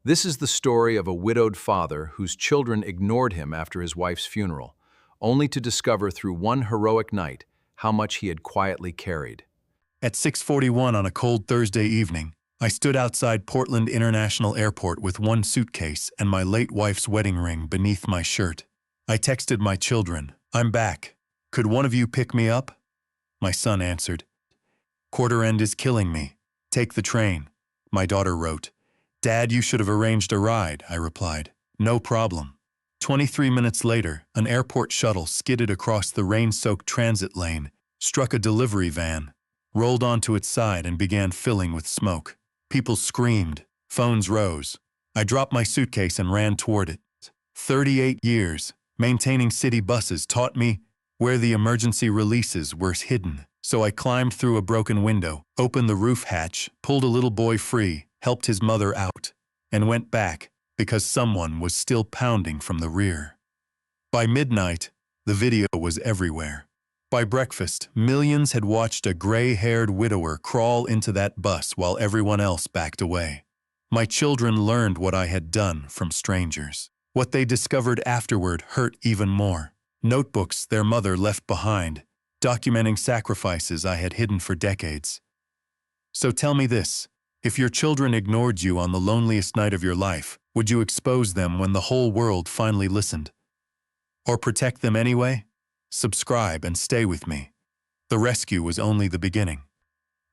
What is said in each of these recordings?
This is the story of a widowed father whose children ignored him after his wife's funeral, only to discover through one heroic night how much he had quietly carried. At 6:41 on a cold Thursday evening, I stood outside Portland International Airport with one suitcase and my late wife's wedding ring beneath my shirt. I texted my children, "I'm back. Could one of you pick me up?" My son answered, "Quarter end is killing me. Take the train." My daughter wrote, "Dad, you should have arranged a ride," I replied. "No problem." 23 minutes later, an airport shuttle skidded across the rain-soaked transit lane, struck a delivery van, rolled onto its side and began filling with smoke. People screamed. Phones rose. I dropped my suitcase and ran toward it. 38 years, maintaining city buses taught me where the emergency releases were hidden. So I climbed through a broken window, opened the roof hatch, pulled a little boy free, helped his mother out, and went back because someone was still pounding from the rear. By midnight, the video was everywhere. By breakfast, millions had watched a gray-haired widower crawl into that bus while everyone else backed away. My children learned what I had done from strangers. What they discovered afterward hurt even more. Notebooks their mother left behind, documenting sacrifices I had hidden for decades. So tell me this, if your children ignored you on the loneliest night of your life, would you expose them when the whole world finally listened? Or protect them anyway? Subscribe and stay with me. The rescue was only the beginning.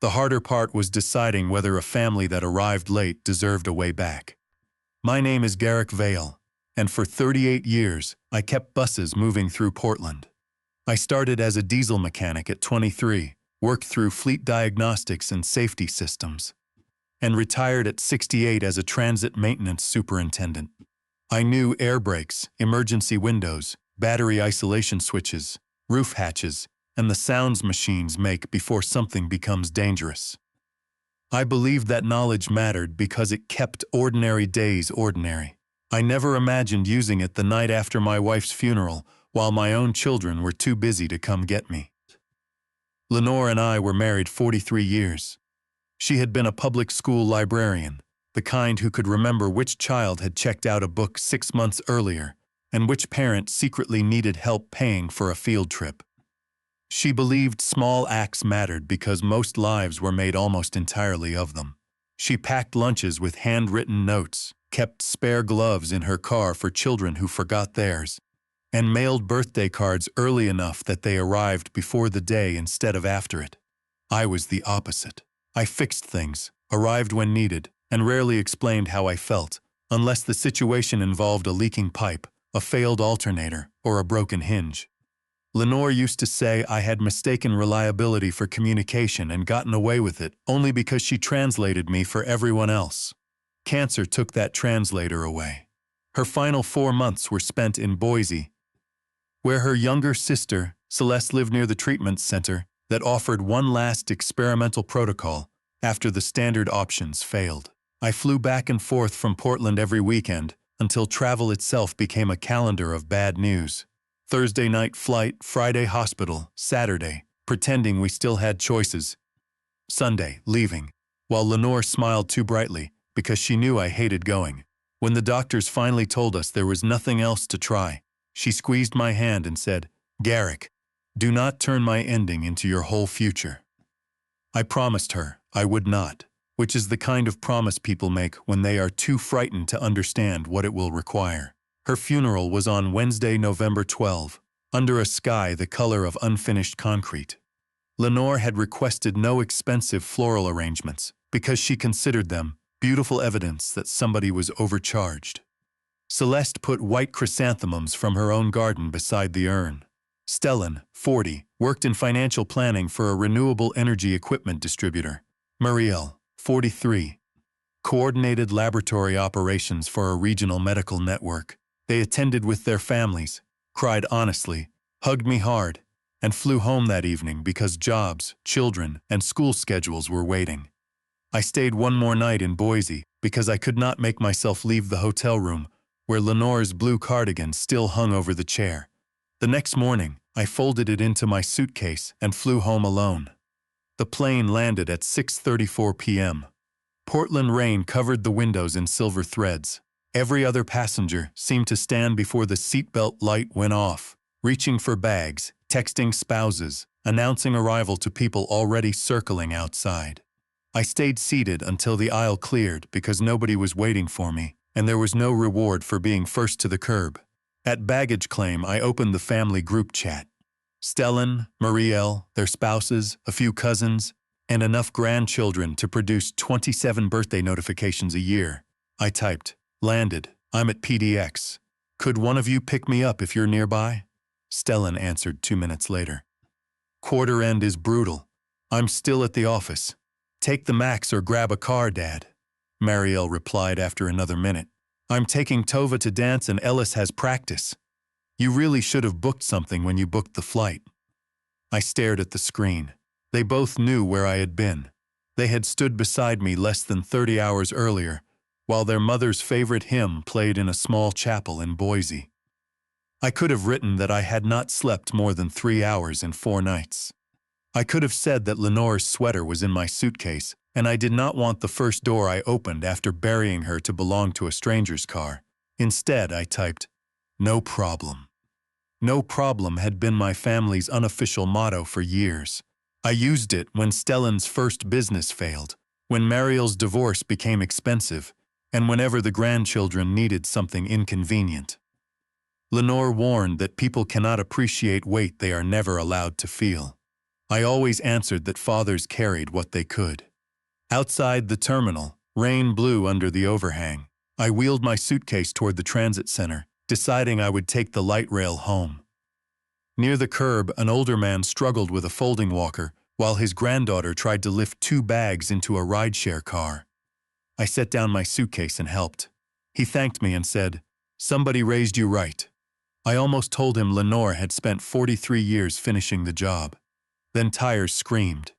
The harder part was deciding whether a family that arrived late deserved a way back. My name is Garrick Vale, and for 38 years, I kept buses moving through Portland. I started as a diesel mechanic at 23, worked through fleet diagnostics and safety systems, and retired at 68 as a transit maintenance superintendent. I knew air brakes, emergency windows, battery isolation switches, roof hatches, and the sounds machines make before something becomes dangerous. I believed that knowledge mattered because it kept ordinary days ordinary. I never imagined using it the night after my wife's funeral while my own children were too busy to come get me. Lenore and I were married 43 years. She had been a public school librarian, the kind who could remember which child had checked out a book 6 months earlier and which parent secretly needed help paying for a field trip. She believed small acts mattered because most lives were made almost entirely of them. She packed lunches with handwritten notes, kept spare gloves in her car for children who forgot theirs, and mailed birthday cards early enough that they arrived before the day instead of after it. I was the opposite. I fixed things, arrived when needed, and rarely explained how I felt, unless the situation involved a leaking pipe, a failed alternator, or a broken hinge. Lenore used to say I had mistaken reliability for communication and gotten away with it only because she translated me for everyone else. Cancer took that translator away. Her final 4 months were spent in Boise, where her younger sister, Celeste, lived near the treatment center that offered one last experimental protocol after the standard options failed. I flew back and forth from Portland every weekend until travel itself became a calendar of bad news. Thursday night flight, Friday hospital, Saturday, pretending we still had choices. Sunday, leaving, while Lenore smiled too brightly because she knew I hated going. When the doctors finally told us there was nothing else to try, she squeezed my hand and said, "Garrick, do not turn my ending into your whole future." I promised her I would not, which is the kind of promise people make when they are too frightened to understand what it will require. Her funeral was on Wednesday, November 12, under a sky the color of unfinished concrete. Lenore had requested no expensive floral arrangements because she considered them beautiful evidence that somebody was overcharged. Celeste put white chrysanthemums from her own garden beside the urn. Stellan, 40, worked in financial planning for a renewable energy equipment distributor. Muriel, 43, coordinated laboratory operations for a regional medical network. They attended with their families, cried honestly, hugged me hard, and flew home that evening because jobs, children, and school schedules were waiting. I stayed one more night in Boise because I could not make myself leave the hotel room where Lenore's blue cardigan still hung over the chair. The next morning, I folded it into my suitcase and flew home alone. The plane landed at 6:34 p.m. Portland rain covered the windows in silver threads. Every other passenger seemed to stand before the seatbelt light went off, reaching for bags, texting spouses, announcing arrival to people already circling outside. I stayed seated until the aisle cleared because nobody was waiting for me, and there was no reward for being first to the curb. At baggage claim, I opened the family group chat. Stellan, Marielle, their spouses, a few cousins, and enough grandchildren to produce 27 birthday notifications a year. I typed, "Landed. I'm at PDX. Could one of you pick me up if you're nearby?" Stellan answered 2 minutes later. "Quarter end is brutal. I'm still at the office. Take the Max or grab a car, Dad." Marielle replied after another minute. "I'm taking Tova to dance and Ellis has practice. You really should have booked something when you booked the flight." I stared at the screen. They both knew where I had been. They had stood beside me less than 30 hours earlier, while their mother's favorite hymn played in a small chapel in Boise. I could have written that I had not slept more than 3 hours in 4 nights. I could have said that Lenore's sweater was in my suitcase, and I did not want the first door I opened after burying her to belong to a stranger's car. Instead, I typed, "No problem." No problem had been my family's unofficial motto for years. I used it when Stellan's first business failed, when Marielle's divorce became expensive, and whenever the grandchildren needed something inconvenient. Lenore warned that people cannot appreciate weight they are never allowed to feel. I always answered that fathers carried what they could. Outside the terminal, rain blew under the overhang. I wheeled my suitcase toward the transit center, deciding I would take the light rail home. Near the curb, an older man struggled with a folding walker, while his granddaughter tried to lift 2 bags into a rideshare car. I set down my suitcase and helped. He thanked me and said, "Somebody raised you right." I almost told him Lenore had spent 43 years finishing the job. Then tires screamed.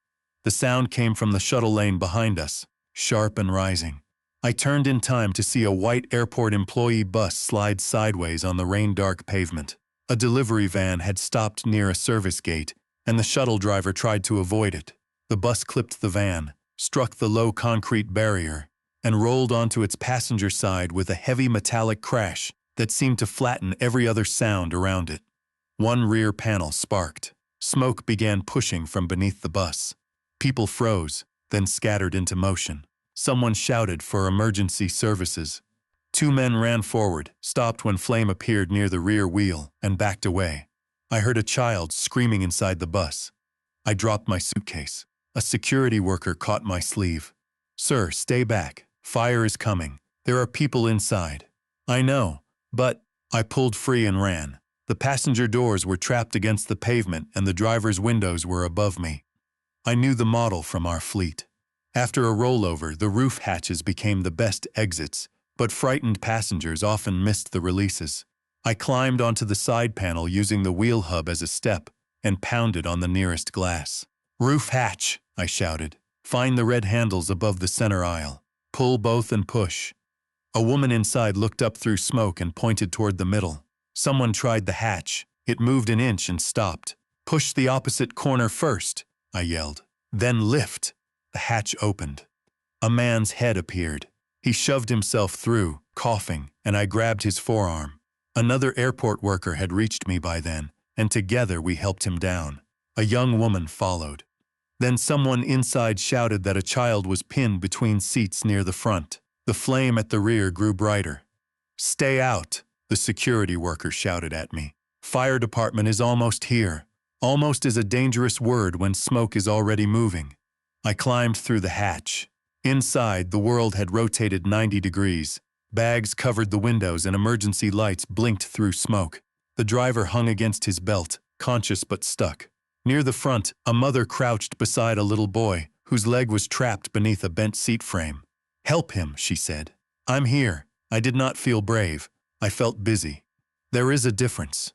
The sound came from the shuttle lane behind us, sharp and rising. I turned in time to see a white airport employee bus slide sideways on the rain-dark pavement. A delivery van had stopped near a service gate, and the shuttle driver tried to avoid it. The bus clipped the van, struck the low concrete barrier, and rolled onto its passenger side with a heavy metallic crash that seemed to flatten every other sound around it. One rear panel sparked. Smoke began pushing from beneath the bus. People froze, then scattered into motion. Someone shouted for emergency services. 2 men ran forward, stopped when flame appeared near the rear wheel, and backed away. I heard a child screaming inside the bus. I dropped my suitcase. A security worker caught my sleeve. "Sir, stay back. Fire is coming. There are people inside." "I know, but..." I pulled free and ran. The passenger doors were trapped against the pavement and the driver's windows were above me. I knew the model from our fleet. After a rollover, the roof hatches became the best exits, but frightened passengers often missed the releases. I climbed onto the side panel using the wheel hub as a step and pounded on the nearest glass. "Roof hatch," I shouted. "Find the red handles above the center aisle. Pull both and push." A woman inside looked up through smoke and pointed toward the middle. Someone tried the hatch. It moved an inch and stopped. "Push the opposite corner first," I yelled. "Then lift." The hatch opened. A man's head appeared. He shoved himself through, coughing, and I grabbed his forearm. Another airport worker had reached me by then, and together we helped him down. A young woman followed. Then someone inside shouted that a child was pinned between seats near the front. The flame at the rear grew brighter. "Stay out," the security worker shouted at me. "Fire department is almost here." Almost is a dangerous word when smoke is already moving. I climbed through the hatch. Inside, the world had rotated 90 degrees. Bags covered the windows and emergency lights blinked through smoke. The driver hung against his belt, conscious but stuck. Near the front, a mother crouched beside a little boy, whose leg was trapped beneath a bent seat frame. "Help him," she said. "I'm here." I did not feel brave. I felt busy. There is a difference.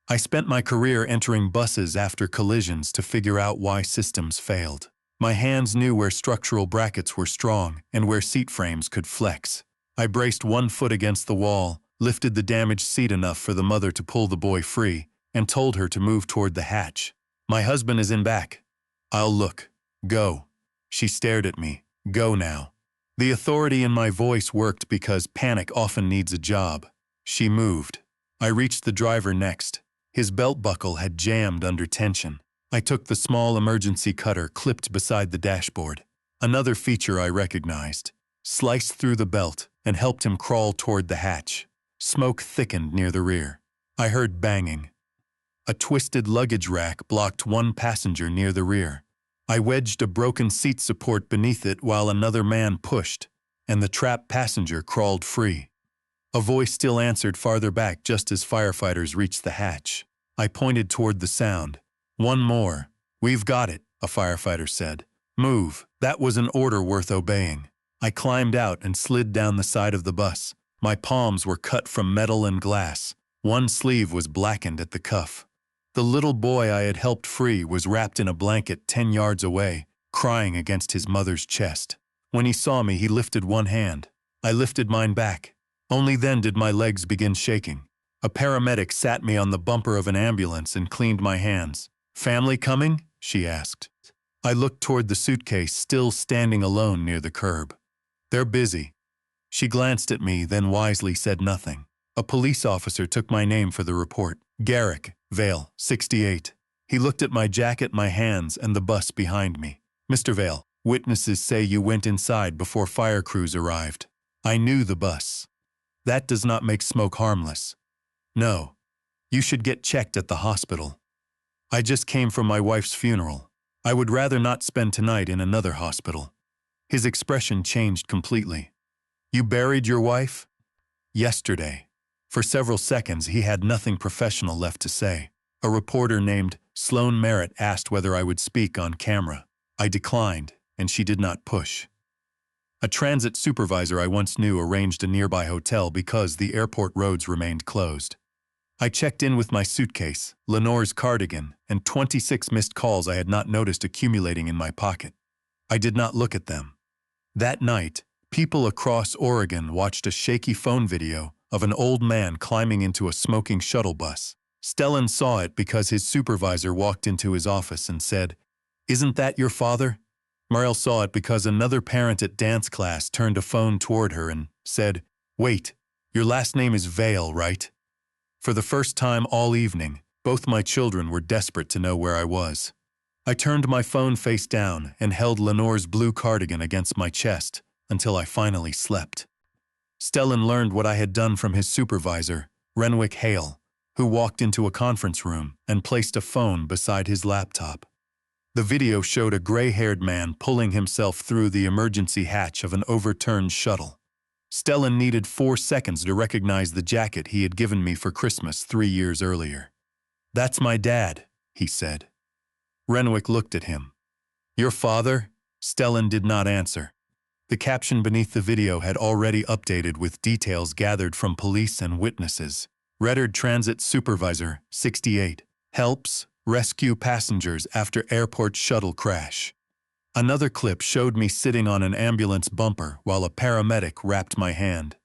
I spent my career entering buses after collisions to figure out why systems failed. My hands knew where structural brackets were strong and where seat frames could flex. I braced one foot against the wall, lifted the damaged seat enough for the mother to pull the boy free, and told her to move toward the hatch. "My husband is in back." "I'll look." "Go." She stared at me. "Go now." The authority in my voice worked because panic often needs a job. She moved. I reached the driver next. His belt buckle had jammed under tension. I took the small emergency cutter clipped beside the dashboard. Another feature I recognized. Sliced through the belt and helped him crawl toward the hatch. Smoke thickened near the rear. I heard banging. A twisted luggage rack blocked one passenger near the rear. I wedged a broken seat support beneath it while another man pushed, and the trapped passenger crawled free. A voice still answered farther back just as firefighters reached the hatch. I pointed toward the sound. "One more. We've got it," a firefighter said. "Move." That was an order worth obeying. I climbed out and slid down the side of the bus. My palms were cut from metal and glass. One sleeve was blackened at the cuff. The little boy I had helped free was wrapped in a blanket 10 yards away, crying against his mother's chest. When he saw me, he lifted one hand. I lifted mine back. Only then did my legs begin shaking. A paramedic sat me on the bumper of an ambulance and cleaned my hands. "Family coming?" she asked. I looked toward the suitcase still standing alone near the curb. "They're busy." She glanced at me, then wisely said nothing. A police officer took my name for the report. Garrick, Vale, 68. He looked at my jacket, my hands, and the bus behind me. "Mr. Vale, witnesses say you went inside before fire crews arrived." I knew the bus. "That does not make smoke harmless." "No. You should get checked at the hospital." "I just came from my wife's funeral. I would rather not spend tonight in another hospital." His expression changed completely. "You buried your wife?" "Yesterday." For several seconds, he had nothing professional left to say. A reporter named Sloan Merritt asked whether I would speak on camera. I declined, and she did not push. A transit supervisor I once knew arranged a nearby hotel because the airport roads remained closed. I checked in with my suitcase, Lenore's cardigan, and 26 missed calls I had not noticed accumulating in my pocket. I did not look at them. That night, people across Oregon watched a shaky phone video of an old man climbing into a smoking shuttle bus. Stellan saw it because his supervisor walked into his office and said, "Isn't that your father?" Mariel saw it because another parent at dance class turned a phone toward her and said, "Wait, your last name is Vale, right?" For the first time all evening, both my children were desperate to know where I was. I turned my phone face down and held Lenore's blue cardigan against my chest until I finally slept. Stellan learned what I had done from his supervisor, Renwick Hale, who walked into a conference room and placed a phone beside his laptop. The video showed a gray-haired man pulling himself through the emergency hatch of an overturned shuttle. Stellan needed 4 seconds to recognize the jacket he had given me for Christmas 3 years earlier. "That's my dad," he said. Renwick looked at him. "Your father?" Stellan did not answer. The caption beneath the video had already updated with details gathered from police and witnesses. Reddard Transit Supervisor, 68. Helps rescue passengers after airport shuttle crash. Another clip showed me sitting on an ambulance bumper while a paramedic wrapped my hand.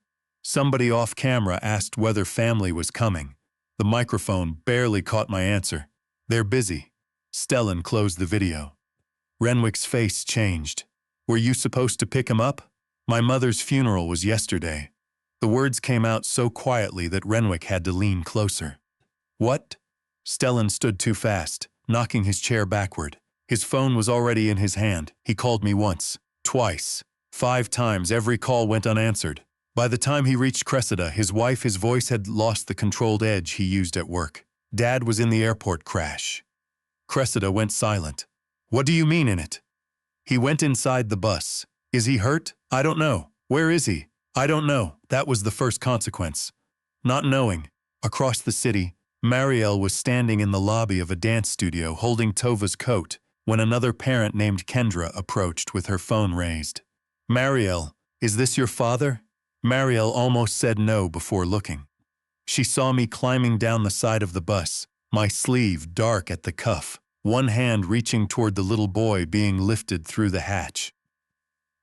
Somebody off camera asked whether family was coming. The microphone barely caught my answer. "They're busy." Stellan closed the video. Renwick's face changed. "Were you supposed to pick him up?" "My mother's funeral was yesterday." The words came out so quietly that Renwick had to lean closer. "What?" Stellan stood too fast, knocking his chair backward. His phone was already in his hand. He called me once, twice, 5 times. Every call went unanswered. By the time he reached Cressida, his voice had lost the controlled edge he used at work. "Dad was in the airport crash." Cressida went silent. "What do you mean in it?" "He went inside the bus." "Is he hurt?" "I don't know." "Where is he?" "I don't know." That was the first consequence. Not knowing. Across the city, Mariel was standing in the lobby of a dance studio holding Tova's coat when another parent named Kendra approached with her phone raised. "Mariel, is this your father?" Mariel almost said no before looking. She saw me climbing down the side of the bus, my sleeve dark at the cuff, one hand reaching toward the little boy being lifted through the hatch.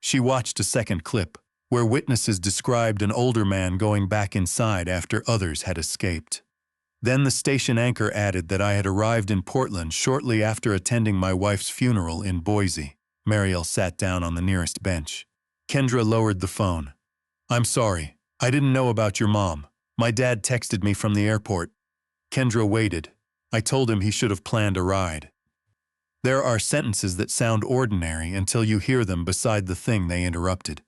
She watched a second clip, where witnesses described an older man going back inside after others had escaped. Then the station anchor added that I had arrived in Portland shortly after attending my wife's funeral in Boise. Mariel sat down on the nearest bench. Kendra lowered the phone. I'm sorry. I didn't know about your mom. My dad texted me from the airport. Kendra waited. I told him he should have planned a ride. There are sentences that sound ordinary until you hear them beside the thing they interrupted.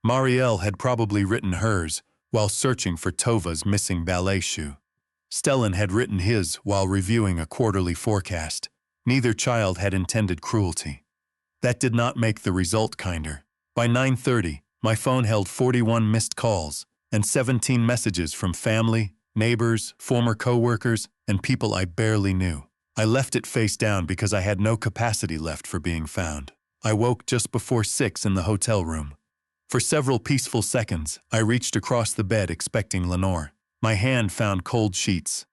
Marielle had probably written hers while searching for Tova's missing ballet shoe. Stellan had written his while reviewing a quarterly forecast. Neither child had intended cruelty. That did not make the result kinder. By 9:30, my phone held 41 missed calls and 17 messages from family, neighbors, former coworkers, and people I barely knew. I left it face down because I had no capacity left for being found. I woke just before 6 in the hotel room. For several peaceful seconds, I reached across the bed expecting Lenore. My hand found cold sheets.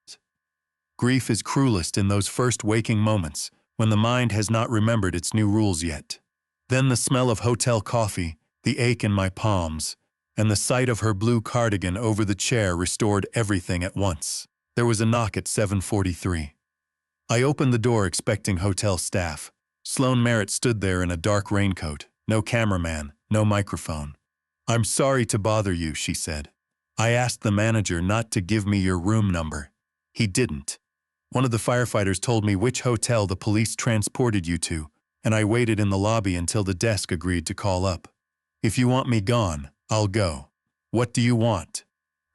Grief is cruelest in those first waking moments, when the mind has not remembered its new rules yet. Then the smell of hotel coffee, the ache in my palms, and the sight of her blue cardigan over the chair restored everything at once. There was a knock at 7:43. I opened the door expecting hotel staff. Sloan Merritt stood there in a dark raincoat, no cameraman, no microphone. I'm sorry to bother you, she said. I asked the manager not to give me your room number. He didn't. One of the firefighters told me which hotel the police transported you to, and I waited in the lobby until the desk agreed to call up. If you want me gone, I'll go. What do you want?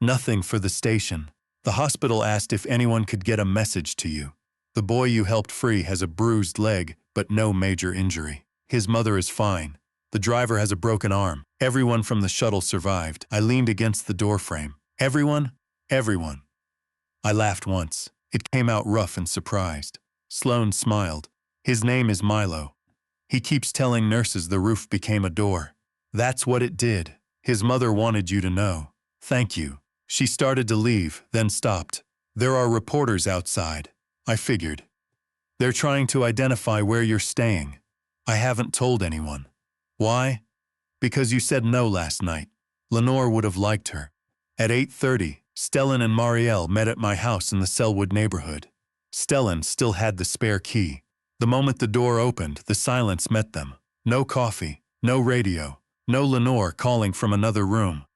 Nothing for the station. The hospital asked if anyone could get a message to you. The boy you helped free has a bruised leg, but no major injury. His mother is fine. The driver has a broken arm. Everyone from the shuttle survived. I leaned against the doorframe. Everyone? Everyone. I laughed once. It came out rough and surprised. Sloan smiled. His name is Milo. He keeps telling nurses the roof became a door. That's what it did. His mother wanted you to know. Thank you. She started to leave, then stopped. There are reporters outside. I figured. They're trying to identify where you're staying. I haven't told anyone. Why? Because you said no last night. Lenore would have liked her. At 8:30, Stellan and Marielle met at my house in the Selwood neighborhood. Stellan still had the spare key. The moment the door opened, the silence met them. No coffee, no radio, no Lenore calling from another room.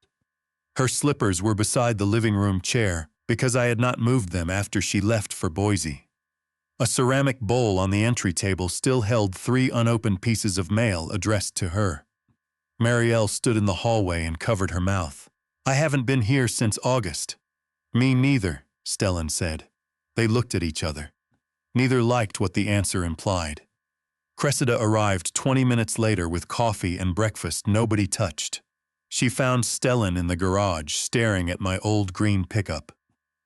Her slippers were beside the living room chair because I had not moved them after she left for Boise. A ceramic bowl on the entry table still held 3 unopened pieces of mail addressed to her. Marielle stood in the hallway and covered her mouth. I haven't been here since August. Me neither, Stellan said. They looked at each other. Neither liked what the answer implied. Cressida arrived 20 minutes later with coffee and breakfast nobody touched. She found Stellan in the garage staring at my old green pickup.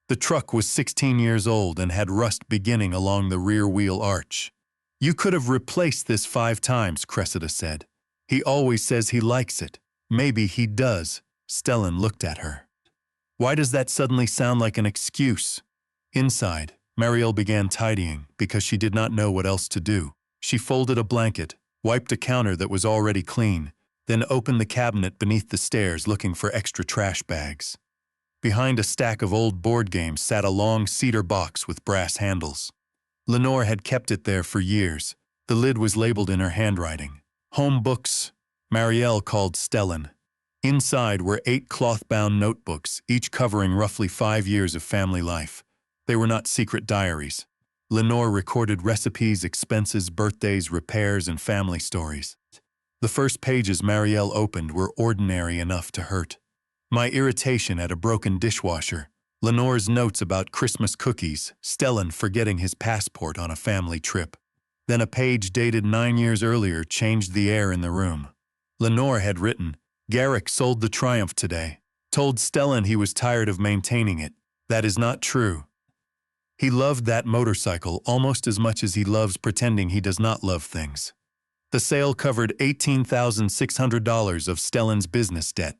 The truck was 16 years old and had rust beginning along the rear wheel arch. You could have replaced this 5 times, Cressida said. He always says he likes it. Maybe he does. Stellan looked at her. Why does that suddenly sound like an excuse? Inside, Marielle began tidying because she did not know what else to do. She folded a blanket, wiped a counter that was already clean, then opened the cabinet beneath the stairs looking for extra trash bags. Behind a stack of old board games sat a long cedar box with brass handles. Lenore had kept it there for years. The lid was labeled in her handwriting. Home books, Marielle called Stellan. Inside were 8 cloth-bound notebooks, each covering roughly 5 years of family life. They were not secret diaries. Lenore recorded recipes, expenses, birthdays, repairs, and family stories. The first pages Marielle opened were ordinary enough to hurt. My irritation at a broken dishwasher, Lenore's notes about Christmas cookies, Stellan forgetting his passport on a family trip. Then a page dated 9 years earlier changed the air in the room. Lenore had written, Garrick sold the Triumph today. Told Stellan he was tired of maintaining it. That is not true. He loved that motorcycle almost as much as he loves pretending he does not love things. The sale covered $18,600 of Stellan's business debt.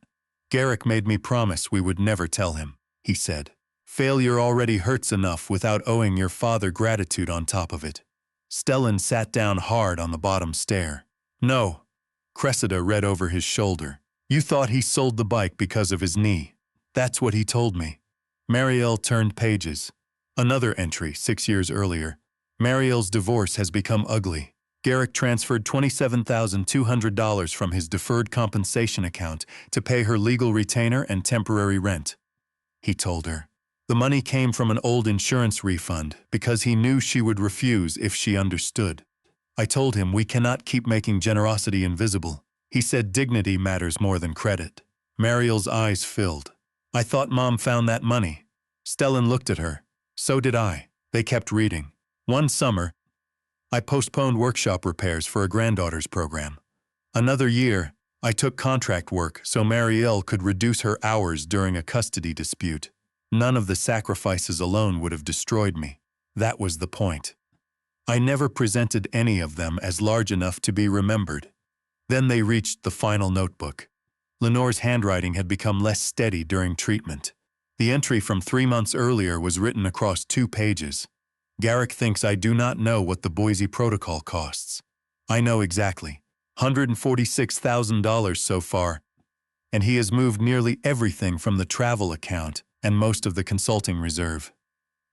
Garrick made me promise we would never tell him, he said. Failure already hurts enough without owing your father gratitude on top of it. Stellan sat down hard on the bottom stair. No. Cressida read over his shoulder. You thought he sold the bike because of his knee. That's what he told me. Marielle turned pages. Another entry, 6 years earlier. Marielle's divorce has become ugly. Garrick transferred $27,200 from his deferred compensation account to pay her legal retainer and temporary rent. He told her. The money came from an old insurance refund because he knew she would refuse if she understood. I told him we cannot keep making generosity invisible. He said dignity matters more than credit. Mariel's eyes filled. I thought Mom found that money. Stellan looked at her. So did I. They kept reading. One summer, I postponed workshop repairs for a granddaughter's program. Another year, I took contract work so Marielle could reduce her hours during a custody dispute. None of the sacrifices alone would have destroyed me. That was the point. I never presented any of them as large enough to be remembered. Then they reached the final notebook. Lenore's handwriting had become less steady during treatment. The entry from 3 months earlier was written across 2 pages. Garrick thinks I do not know what the Boise Protocol costs. I know exactly. $146,000 so far, and he has moved nearly everything from the travel account and most of the consulting reserve.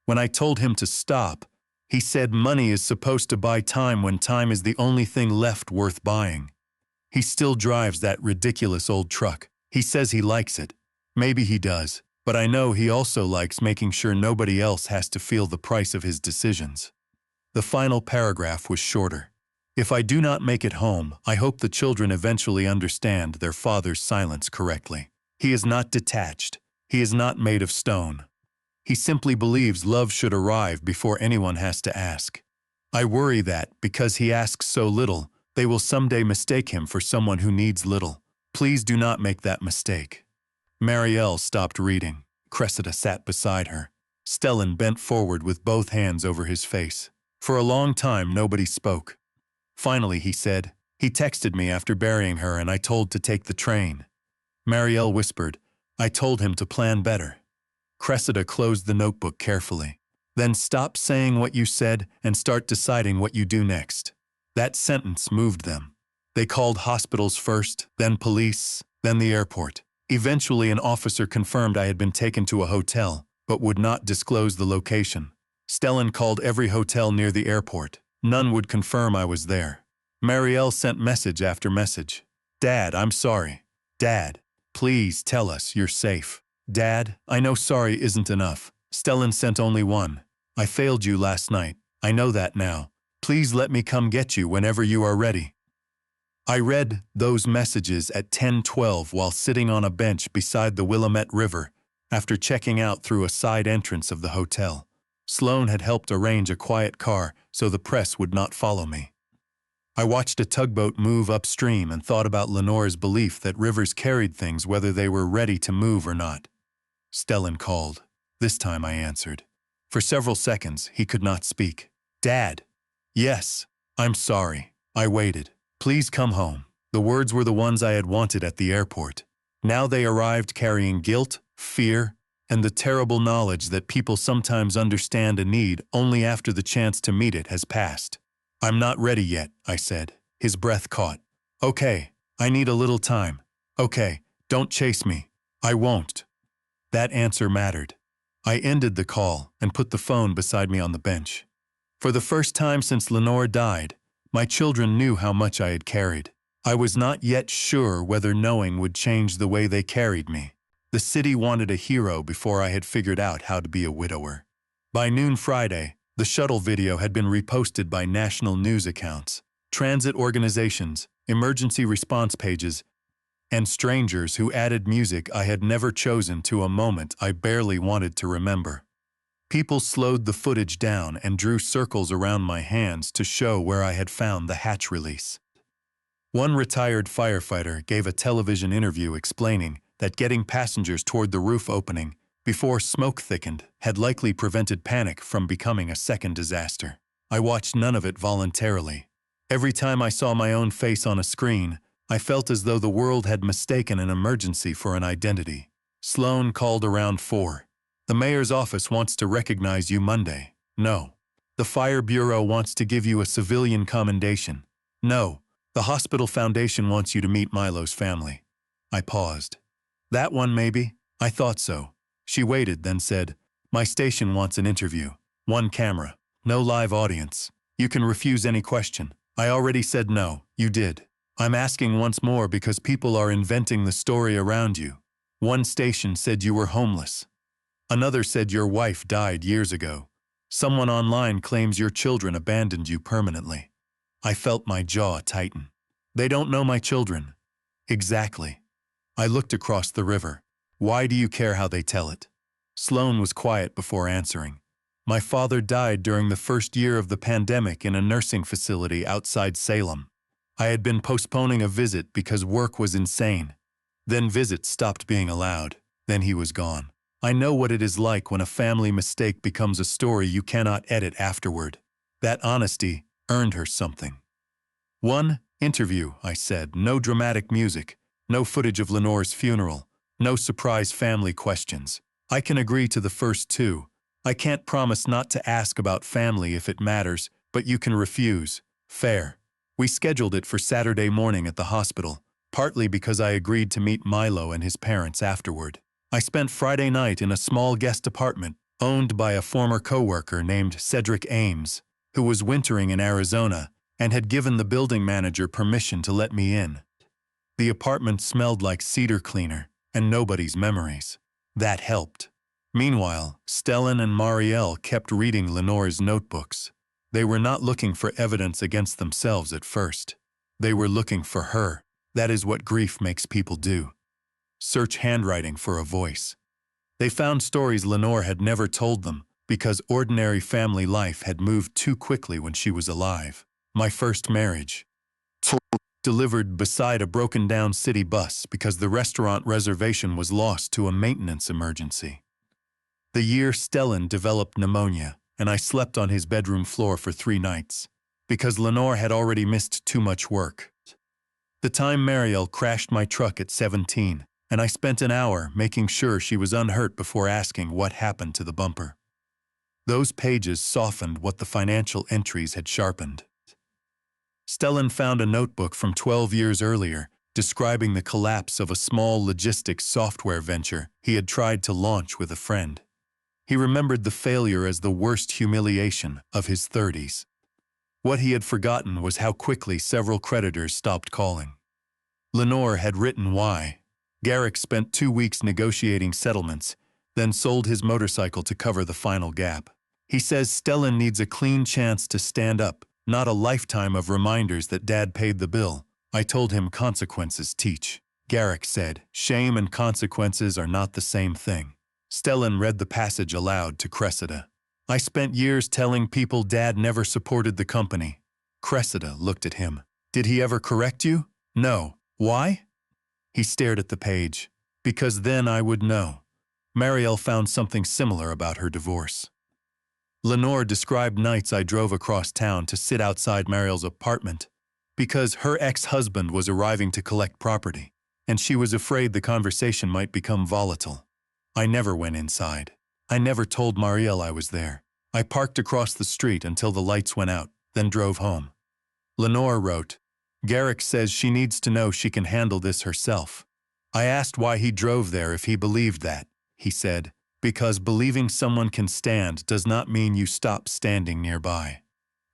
When I told him to stop, he said money is supposed to buy time when time is the only thing left worth buying. He still drives that ridiculous old truck. He says he likes it. Maybe he does, but I know he also likes making sure nobody else has to feel the price of his decisions. The final paragraph was shorter. If I do not make it home, I hope the children eventually understand their father's silence correctly. He is not detached. He is not made of stone. He simply believes love should arrive before anyone has to ask. I worry that, because he asks so little, they will someday mistake him for someone who needs little. Please do not make that mistake. Marielle stopped reading. Cressida sat beside her. Stellan bent forward with both hands over his face. For a long time, nobody spoke. Finally, he said, he texted me after burying her and I told to take the train. Marielle whispered, I told him to plan better. Cressida closed the notebook carefully. Then stop saying what you said and start deciding what you do next. That sentence moved them. They called hospitals first, then police, then the airport. Eventually, an officer confirmed I had been taken to a hotel, but would not disclose the location. Stellan called every hotel near the airport. None would confirm I was there. Marielle sent message after message. Dad, I'm sorry. Dad, please tell us you're safe. Dad, I know sorry isn't enough. Stellan sent only one. I failed you last night. I know that now. Please let me come get you whenever you are ready. I read those messages at 10:12 while sitting on a bench beside the Willamette River after checking out through a side entrance of the hotel. Sloan had helped arrange a quiet car so the press would not follow me. I watched a tugboat move upstream and thought about Lenore's belief that rivers carried things whether they were ready to move or not. Stellan called. This time I answered. For several seconds, he could not speak. Dad. Yes. I'm sorry. I waited. Please come home. The words were the ones I had wanted at the airport. Now they arrived carrying guilt, fear, and the terrible knowledge that people sometimes understand a need only after the chance to meet it has passed. I'm not ready yet, I said. His breath caught. Okay, I need a little time. Okay, don't chase me. I won't. That answer mattered. I ended the call and put the phone beside me on the bench. For the first time since Lenore died, my children knew how much I had carried. I was not yet sure whether knowing would change the way they carried me. The city wanted a hero before I had figured out how to be a widower. By noon Friday, the shuttle video had been reposted by national news accounts, transit organizations, emergency response pages, and strangers who added music I had never chosen to a moment I barely wanted to remember. People slowed the footage down and drew circles around my hands to show where I had found the hatch release. One retired firefighter gave a television interview explaining that getting passengers toward the roof opening before smoke thickened had likely prevented panic from becoming a second disaster. I watched none of it voluntarily. Every time I saw my own face on a screen, I felt as though the world had mistaken an emergency for an identity. Sloan called around 4. The mayor's office wants to recognize you Monday. No. The fire bureau wants to give you a civilian commendation. No. The hospital foundation wants you to meet Milo's family. I paused. That one maybe? I thought so. She waited, then said, my station wants an interview. 1 camera. No live audience. You can refuse any question. I already said no, you did. I'm asking once more because people are inventing the story around you. One station said you were homeless. Another said your wife died years ago. Someone online claims your children abandoned you permanently. I felt my jaw tighten. They don't know my children. Exactly. I looked across the river. Why do you care how they tell it? Sloan was quiet before answering. My father died during the first year of the pandemic in a nursing facility outside Salem. I had been postponing a visit because work was insane. Then visits stopped being allowed. Then he was gone. I know what it is like when a family mistake becomes a story you cannot edit afterward. That honesty earned her something. One interview, I said. No dramatic music. No footage of Lenore's funeral. No surprise family questions. I can agree to the first two. I can't promise not to ask about family if it matters, but you can refuse. Fair. We scheduled it for Saturday morning at the hospital, partly because I agreed to meet Milo and his parents afterward. I spent Friday night in a small guest apartment owned by a former coworker named Cedric Ames, who was wintering in Arizona and had given the building manager permission to let me in. The apartment smelled like cedar cleaner and nobody's memories. That helped. Meanwhile, Stellan and Marielle kept reading Lenore's notebooks. They were not looking for evidence against themselves at first. They were looking for her. That is what grief makes people do. Search handwriting for a voice. They found stories Lenore had never told them because ordinary family life had moved too quickly when she was alive. My first marriage. Delivered beside a broken-down city bus because the restaurant reservation was lost to a maintenance emergency. The year Stellan developed pneumonia, and I slept on his bedroom floor for 3 nights because Lenore had already missed too much work. The time Marielle crashed my truck at 17, and I spent an hour making sure she was unhurt before asking what happened to the bumper. Those pages softened what the financial entries had sharpened. Stellan found a notebook from 12 years earlier describing the collapse of a small logistics software venture he had tried to launch with a friend. He remembered the failure as the worst humiliation of his 30s. What he had forgotten was how quickly several creditors stopped calling. Lenore had written why. Garrick spent 2 weeks negotiating settlements, then sold his motorcycle to cover the final gap. He says Stellan needs a clean chance to stand up, not a lifetime of reminders that Dad paid the bill. I told him consequences teach. Garrick said, shame and consequences are not the same thing. Stellan read the passage aloud to Cressida. I spent years telling people Dad never supported the company. Cressida looked at him. Did he ever correct you? No. Why? He stared at the page. Because then I would know. Marielle found something similar about her divorce. Lenore described nights I drove across town to sit outside Marielle's apartment because her ex-husband was arriving to collect property, and she was afraid the conversation might become volatile. I never went inside. I never told Marielle I was there. I parked across the street until the lights went out, then drove home. Lenore wrote, Garrick says she needs to know she can handle this herself. I asked why he drove there if he believed that. He said, because believing someone can stand does not mean you stop standing nearby.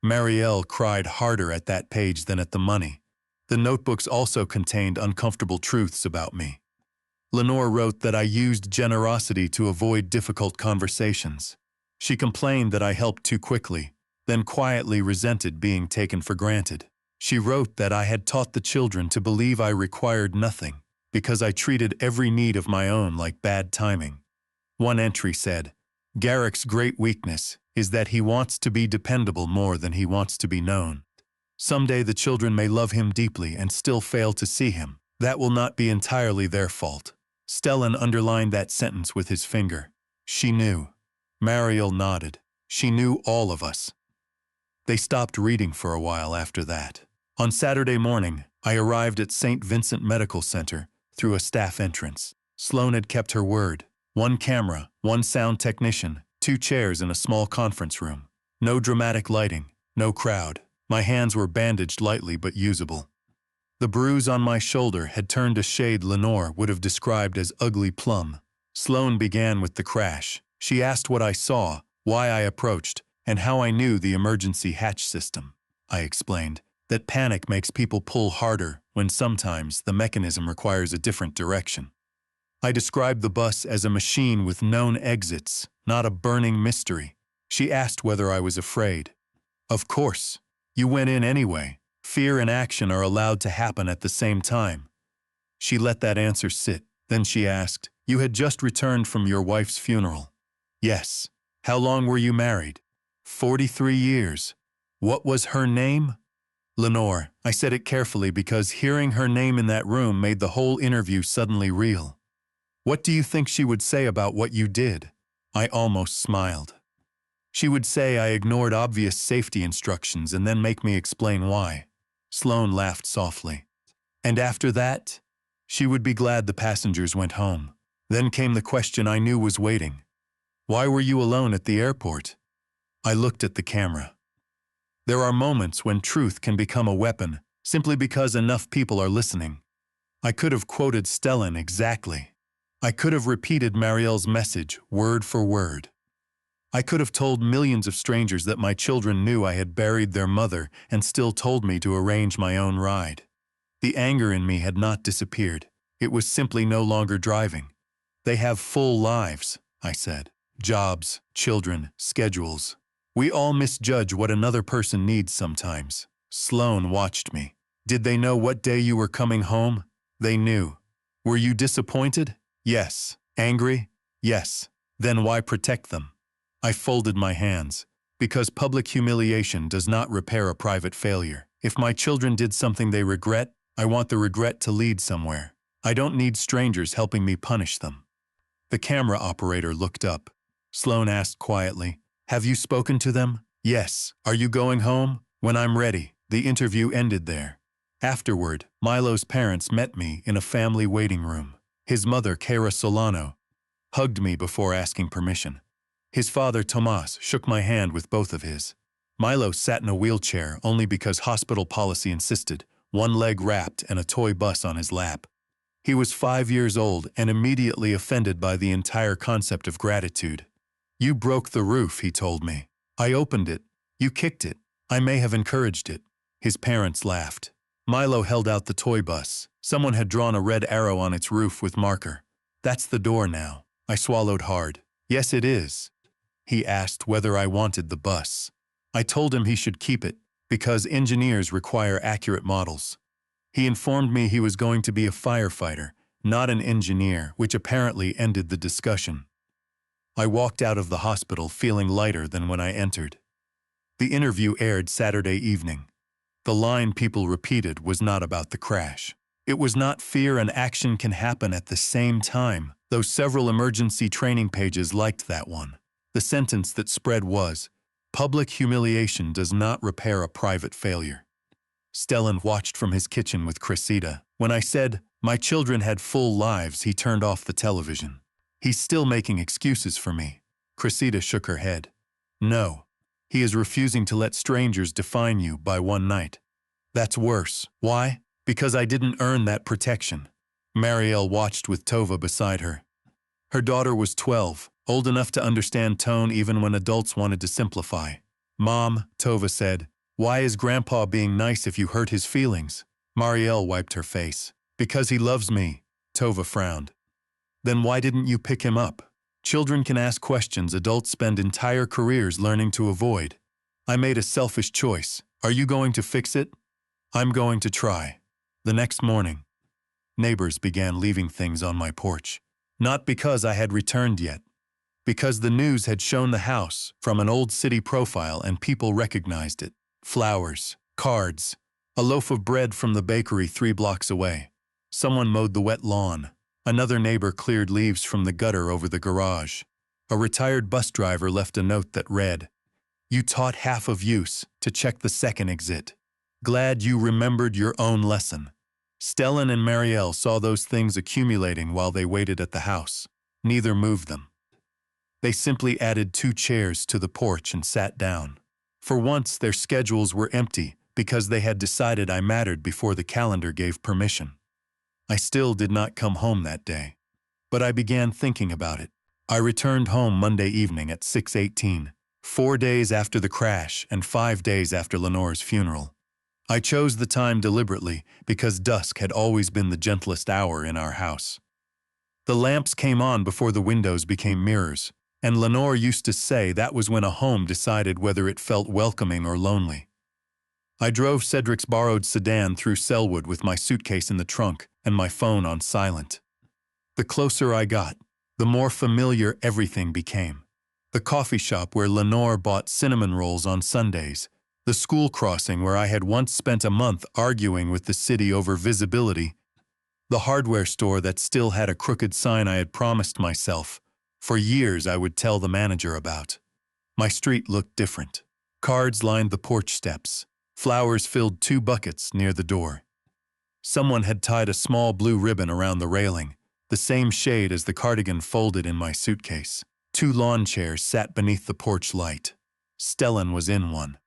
Marielle cried harder at that page than at the money. The notebooks also contained uncomfortable truths about me. Lenore wrote that I used generosity to avoid difficult conversations. She complained that I helped too quickly, then quietly resented being taken for granted. She wrote that I had taught the children to believe I required nothing because I treated every need of my own like bad timing. One entry said, Garrick's great weakness is that he wants to be dependable more than he wants to be known. Someday the children may love him deeply and still fail to see him. That will not be entirely their fault. Stellan underlined that sentence with his finger. She knew. Marielle nodded. She knew all of us. They stopped reading for a while after that. On Saturday morning, I arrived at St. Vincent Medical Center through a staff entrance. Sloan had kept her word. 1 camera, 1 sound technician, 2 chairs in a small conference room. No dramatic lighting, no crowd. My hands were bandaged lightly but usable. The bruise on my shoulder had turned a shade Lenore would have described as ugly plum. Sloan began with the crash. She asked what I saw, why I approached, and how I knew the emergency hatch system. I explained. that panic makes people pull harder when sometimes the mechanism requires a different direction. I described the bus as a machine with known exits, not a burning mystery. She asked whether I was afraid. Of course. You went in anyway. Fear and action are allowed to happen at the same time. She let that answer sit. Then she asked, "You had just returned from your wife's funeral." "Yes." "How long were you married?" 43 years. "What was her name?" "Lenore." I said it carefully because hearing her name in that room made the whole interview suddenly real. "What do you think she would say about what you did?" I almost smiled. She would say I ignored obvious safety instructions and then make me explain why. Sloane laughed softly. "And after that?" "She would be glad the passengers went home." Then came the question I knew was waiting. "Why were you alone at the airport?" I looked at the camera. There are moments when truth can become a weapon simply because enough people are listening. I could have quoted Stellan exactly. I could have repeated Marielle's message word for word. I could have told millions of strangers that my children knew I had buried their mother and still told me to arrange my own ride. The anger in me had not disappeared. It was simply no longer driving. "They have full lives," I said. "Jobs, children, schedules. We all misjudge what another person needs sometimes." Sloane watched me. "Did they know what day you were coming home?" "They knew." "Were you disappointed?" "Yes." "Angry?" "Yes." "Then why protect them?" I folded my hands. Because public humiliation does not repair a private failure. If my children did something they regret, I want the regret to lead somewhere. I don't need strangers helping me punish them. The camera operator looked up. Sloane asked quietly, "Have you spoken to them?" "Yes." "Are you going home?" "When I'm ready." The interview ended there. Afterward, Milo's parents met me in a family waiting room. His mother, Cara Solano, hugged me before asking permission. His father, Tomas, shook my hand with both of his. Milo sat in a wheelchair only because hospital policy insisted, one leg wrapped and a toy bus on his lap. He was 5 years old and immediately offended by the entire concept of gratitude. "You broke the roof," he told me. "I opened it. You kicked it. I may have encouraged it." His parents laughed. Milo held out the toy bus. Someone had drawn a red arrow on its roof with marker. "That's the door now." I swallowed hard. "Yes, it is." He asked whether I wanted the bus. I told him he should keep it, because engineers require accurate models. He informed me he was going to be a firefighter, not an engineer, which apparently ended the discussion. I walked out of the hospital feeling lighter than when I entered. The interview aired Saturday evening. The line people repeated was not about the crash. It was not fear and action can happen at the same time, though several emergency training pages liked that one. The sentence that spread was, "Public humiliation does not repair a private failure." Stellan watched from his kitchen with Cressida. When I said, "My children had full lives," he turned off the television. "He's still making excuses for me." Cressida shook her head. "No. He is refusing to let strangers define you by one night. That's worse. Why? Because I didn't earn that protection." Marielle watched with Tova beside her. Her daughter was 12, old enough to understand tone even when adults wanted to simplify. "Mom," Tova said, "why is Grandpa being nice if you hurt his feelings?" Marielle wiped her face. "Because he loves me." Tova frowned. "Then why didn't you pick him up?" Children can ask questions adults spend entire careers learning to avoid. I made a selfish choice. Are you going to fix it? I'm going to try. The next morning, neighbors began leaving things on my porch. Not because I had returned yet, because the news had shown the house from an old city profile and people recognized it. Flowers, cards, a loaf of bread from the bakery 3 blocks away. Someone mowed the wet lawn. Another neighbor cleared leaves from the gutter over the garage. A retired bus driver left a note that read, "You taught half of use to check the second exit. Glad you remembered your own lesson." Stellan and Marielle saw those things accumulating while they waited at the house. Neither moved them. They simply added 2 chairs to the porch and sat down. For once, their schedules were empty because they had decided I mattered before the calendar gave permission. I still did not come home that day, but I began thinking about it. I returned home Monday evening at 6:18, 4 days after the crash and 5 days after Lenore's funeral. I chose the time deliberately because dusk had always been the gentlest hour in our house. The lamps came on before the windows became mirrors, and Lenore used to say that was when a home decided whether it felt welcoming or lonely. I drove Cedric's borrowed sedan through Selwood with my suitcase in the trunk and my phone on silent. The closer I got, the more familiar everything became. The coffee shop where Lenore bought cinnamon rolls on Sundays, the school crossing where I had once spent a month arguing with the city over visibility, the hardware store that still had a crooked sign I had promised myself for years I would tell the manager about. My street looked different. Cards lined the porch steps. Flowers filled 2 buckets near the door. Someone had tied a small blue ribbon around the railing, the same shade as the cardigan folded in my suitcase. 2 lawn chairs sat beneath the porch light. Stellan was in one.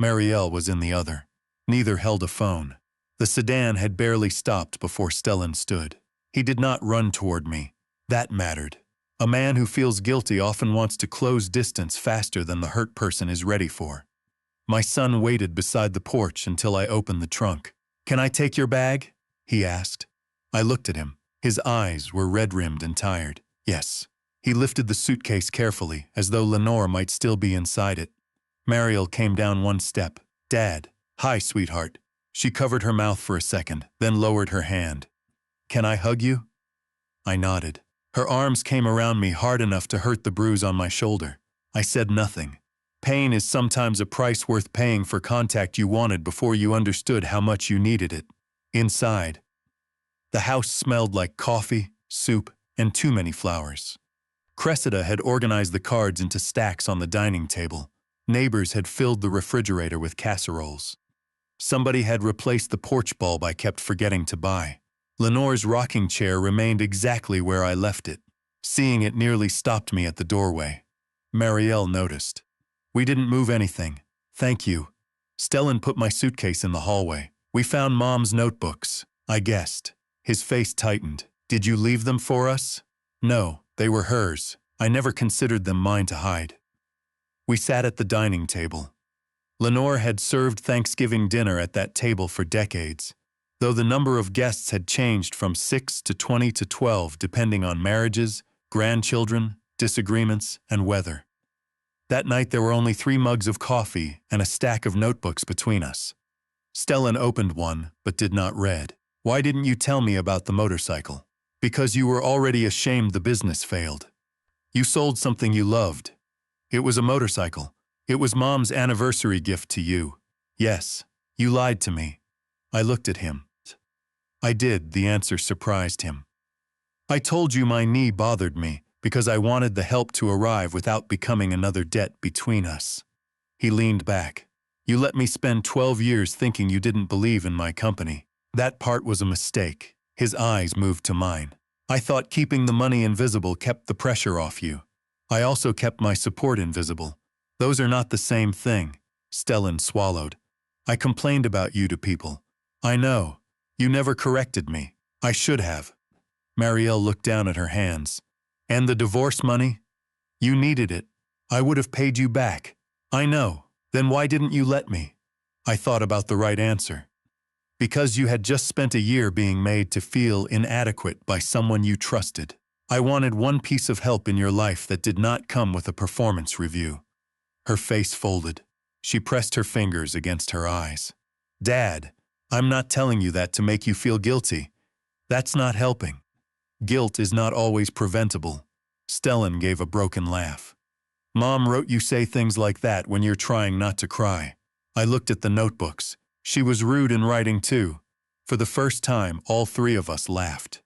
Marielle was in the other. Neither held a phone. The sedan had barely stopped before Stellan stood. He did not run toward me. That mattered. A man who feels guilty often wants to close distance faster than the hurt person is ready for. My son waited beside the porch until I opened the trunk. "Can I take your bag?" he asked. I looked at him. His eyes were red-rimmed and tired. Yes. He lifted the suitcase carefully, as though Lenore might still be inside it. Mariel came down 1 step. "Dad." "Hi, sweetheart." She covered her mouth for a second, then lowered her hand. "Can I hug you?" I nodded. Her arms came around me hard enough to hurt the bruise on my shoulder. I said nothing. Pain is sometimes a price worth paying for contact you wanted before you understood how much you needed it. Inside, the house smelled like coffee, soup, and too many flowers. Cressida had organized the cards into stacks on the dining table. Neighbors had filled the refrigerator with casseroles. Somebody had replaced the porch bulb I kept forgetting to buy. Lenore's rocking chair remained exactly where I left it. Seeing it nearly stopped me at the doorway. Marielle noticed. "We didn't move anything. Thank you." Stellan put my suitcase in the hallway. "We found Mom's notebooks," I guessed. His face tightened. "Did you leave them for us?" "No, they were hers. I never considered them mine to hide." We sat at the dining table. Lenore had served Thanksgiving dinner at that table for decades, though the number of guests had changed from 6 to 20 to 12 depending on marriages, grandchildren, disagreements, and weather. That night there were only 3 mugs of coffee and a stack of notebooks between us. Stellan opened one, but did not read. "Why didn't you tell me about the motorcycle?" "Because you were already ashamed the business failed. You sold something you loved. It was a motorcycle. It was Mom's anniversary gift to you." "Yes, you lied to me." I looked at him. "I did," the answer surprised him. "I told you my knee bothered me because I wanted the help to arrive without becoming another debt between us." He leaned back. "You let me spend 12 years thinking you didn't believe in my company. That part was a mistake." His eyes moved to mine. "I thought keeping the money invisible kept the pressure off you. I also kept my support invisible. Those are not the same thing." Stellan swallowed. "I complained about you to people. I know. You never corrected me. I should have." Marielle looked down at her hands. "And the divorce money? You needed it. I would have paid you back." "I know. Then why didn't you let me?" I thought about the right answer. "Because you had just spent a year being made to feel inadequate by someone you trusted. I wanted one piece of help in your life that did not come with a performance review." Her face folded. She pressed her fingers against her eyes. "Dad, I'm not telling you that to make you feel guilty. That's not helping. Guilt is not always preventable." Stellan gave a broken laugh. "Mom wrote you say things like that when you're trying not to cry." I looked at the notebooks. She was rude in writing too. For the first time, all 3 of us laughed.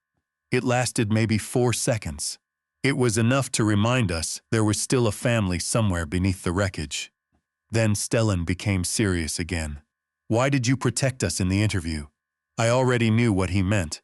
It lasted maybe 4 seconds. It was enough to remind us there was still a family somewhere beneath the wreckage. Then Stellan became serious again. "Why did you protect us in the interview?" I already knew what he meant.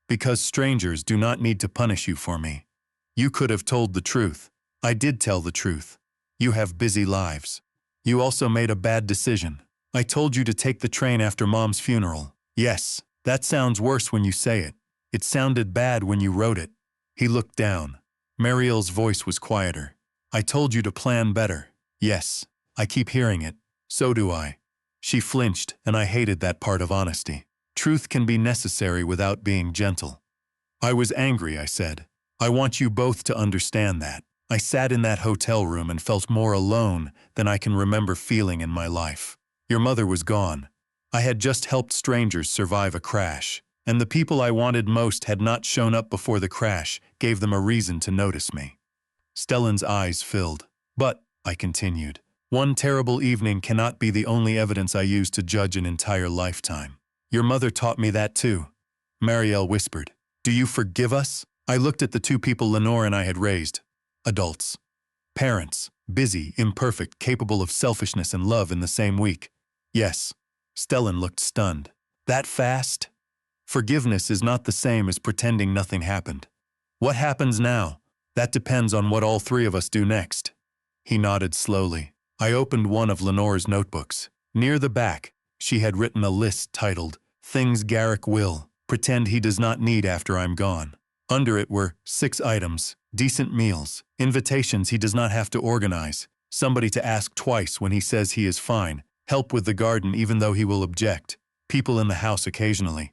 "Because strangers do not need to punish you for me. You could have told the truth." I did tell the truth. "You have busy lives. You also made a bad decision. I told you to take the train after Mom's funeral." "Yes, that sounds worse when you say it. It sounded bad when you wrote it." He looked down. Marielle's voice was quieter. "I told you to plan better." "Yes, I keep hearing it. So do I." She flinched, and I hated that part of honesty. Truth can be necessary without being gentle. I was angry, I said. I want you both to understand that. I sat in that hotel room and felt more alone than I can remember feeling in my life. Your mother was gone. I had just helped strangers survive a crash, and the people I wanted most had not shown up before the crash gave them a reason to notice me. Stellan's eyes filled. But, I continued, one terrible evening cannot be the only evidence I use to judge an entire lifetime. Your mother taught me that too. Marielle whispered. Do you forgive us? I looked at the two people Lenore and I had raised. Adults. Parents, busy, imperfect, capable of selfishness and love in the same week. Yes. Stellan looked stunned. That fast? Forgiveness is not the same as pretending nothing happened. What happens now? That depends on what all three of us do next. He nodded slowly. I opened one of Lenore's notebooks. Near the back, she had written a list titled, Things Garrick Will Pretend He Does Not Need After I'm Gone. Under it were 6 items, decent meals, invitations he does not have to organize, somebody to ask twice when he says he is fine, help with the garden even though he will object, people in the house occasionally,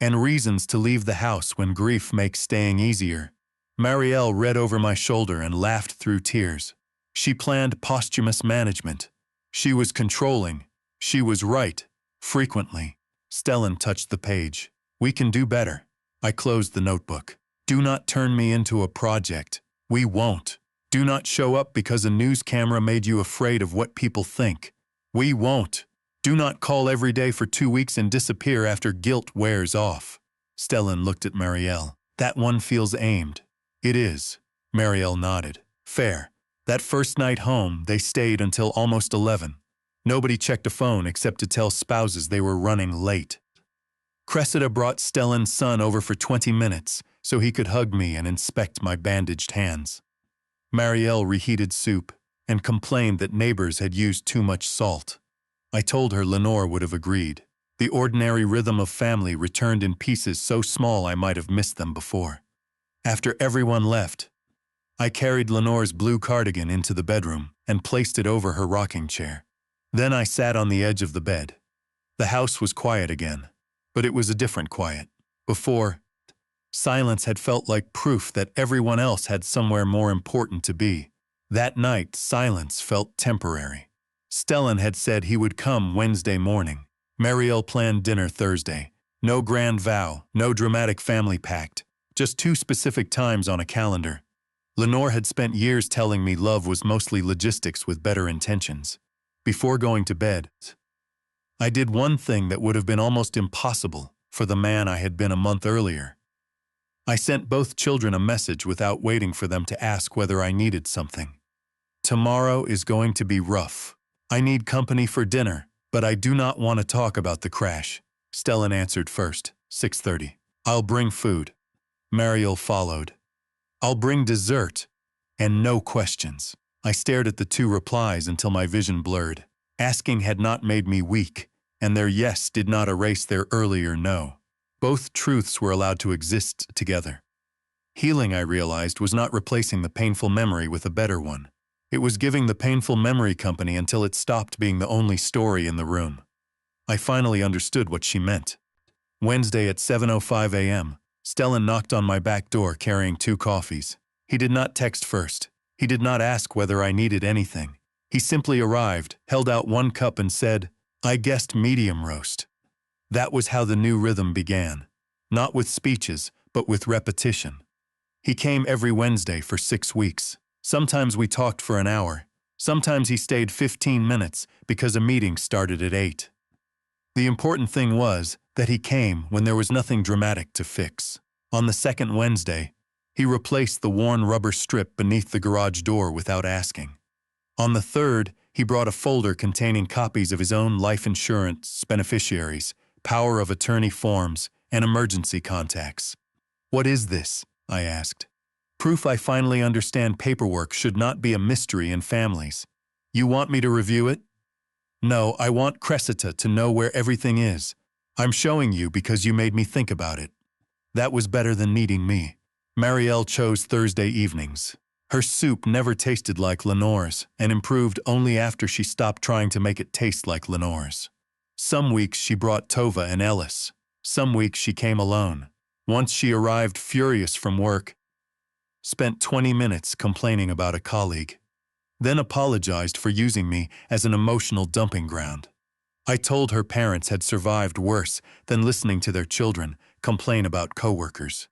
and reasons to leave the house when grief makes staying easier. Marielle read over my shoulder and laughed through tears. She planned posthumous management. She was controlling. She was right. Frequently. Stellan touched the page. We can do better. I closed the notebook. Do not turn me into a project. We won't. Do not show up because a news camera made you afraid of what people think. We won't. Do not call every day for 2 weeks and disappear after guilt wears off. Stellan looked at Marielle. That one feels aimed. It is. Marielle nodded. Fair. That first night home, they stayed until almost 11. Nobody checked a phone except to tell spouses they were running late. Cressida brought Stellan's son over for 20 minutes so he could hug me and inspect my bandaged hands. Marielle reheated soup and complained that neighbors had used too much salt. I told her Lenore would have agreed. The ordinary rhythm of family returned in pieces so small I might have missed them before. After everyone left, I carried Lenore's blue cardigan into the bedroom and placed it over her rocking chair. Then I sat on the edge of the bed. The house was quiet again, but it was a different quiet. Before, silence had felt like proof that everyone else had somewhere more important to be. That night, silence felt temporary. Stellan had said he would come Wednesday morning. Marielle planned dinner Thursday. No grand vow, no dramatic family pact, just 2 specific times on a calendar. Lenore had spent years telling me love was mostly logistics with better intentions. Before going to bed, I did one thing that would have been almost impossible for the man I had been a month earlier. I sent both children a message without waiting for them to ask whether I needed something. Tomorrow is going to be rough. I need company for dinner, but I do not want to talk about the crash. Stellan answered first, 6:30. I'll bring food. Marielle followed. I'll bring dessert. And no questions. I stared at the 2 replies until my vision blurred. Asking had not made me weak, and their yes did not erase their earlier no. Both truths were allowed to exist together. Healing, I realized, was not replacing the painful memory with a better one. It was giving the painful memory company until it stopped being the only story in the room. I finally understood what she meant. Wednesday at 7:05 a.m., Stellan knocked on my back door carrying 2 coffees. He did not text first. He did not ask whether I needed anything. He simply arrived, held out 1 cup and said, I guessed medium roast. That was how the new rhythm began. Not with speeches, but with repetition. He came every Wednesday for 6 weeks. Sometimes we talked for an hour. Sometimes he stayed 15 minutes because a meeting started at 8. The important thing was that he came when there was nothing dramatic to fix. On the second Wednesday, he replaced the worn rubber strip beneath the garage door without asking. On the third, he brought a folder containing copies of his own life insurance beneficiaries, power of attorney forms, and emergency contacts. What is this? I asked. Proof I finally understand paperwork should not be a mystery in families. You want me to review it? No, I want Cressida to know where everything is. I'm showing you because you made me think about it. That was better than needing me. Marielle chose Thursday evenings. Her soup never tasted like Lenore's and improved only after she stopped trying to make it taste like Lenore's. Some weeks she brought Tova and Ellis. Some weeks she came alone. Once she arrived furious from work, spent 20 minutes complaining about a colleague, then apologized for using me as an emotional dumping ground. I told her parents had survived worse than listening to their children complain about coworkers.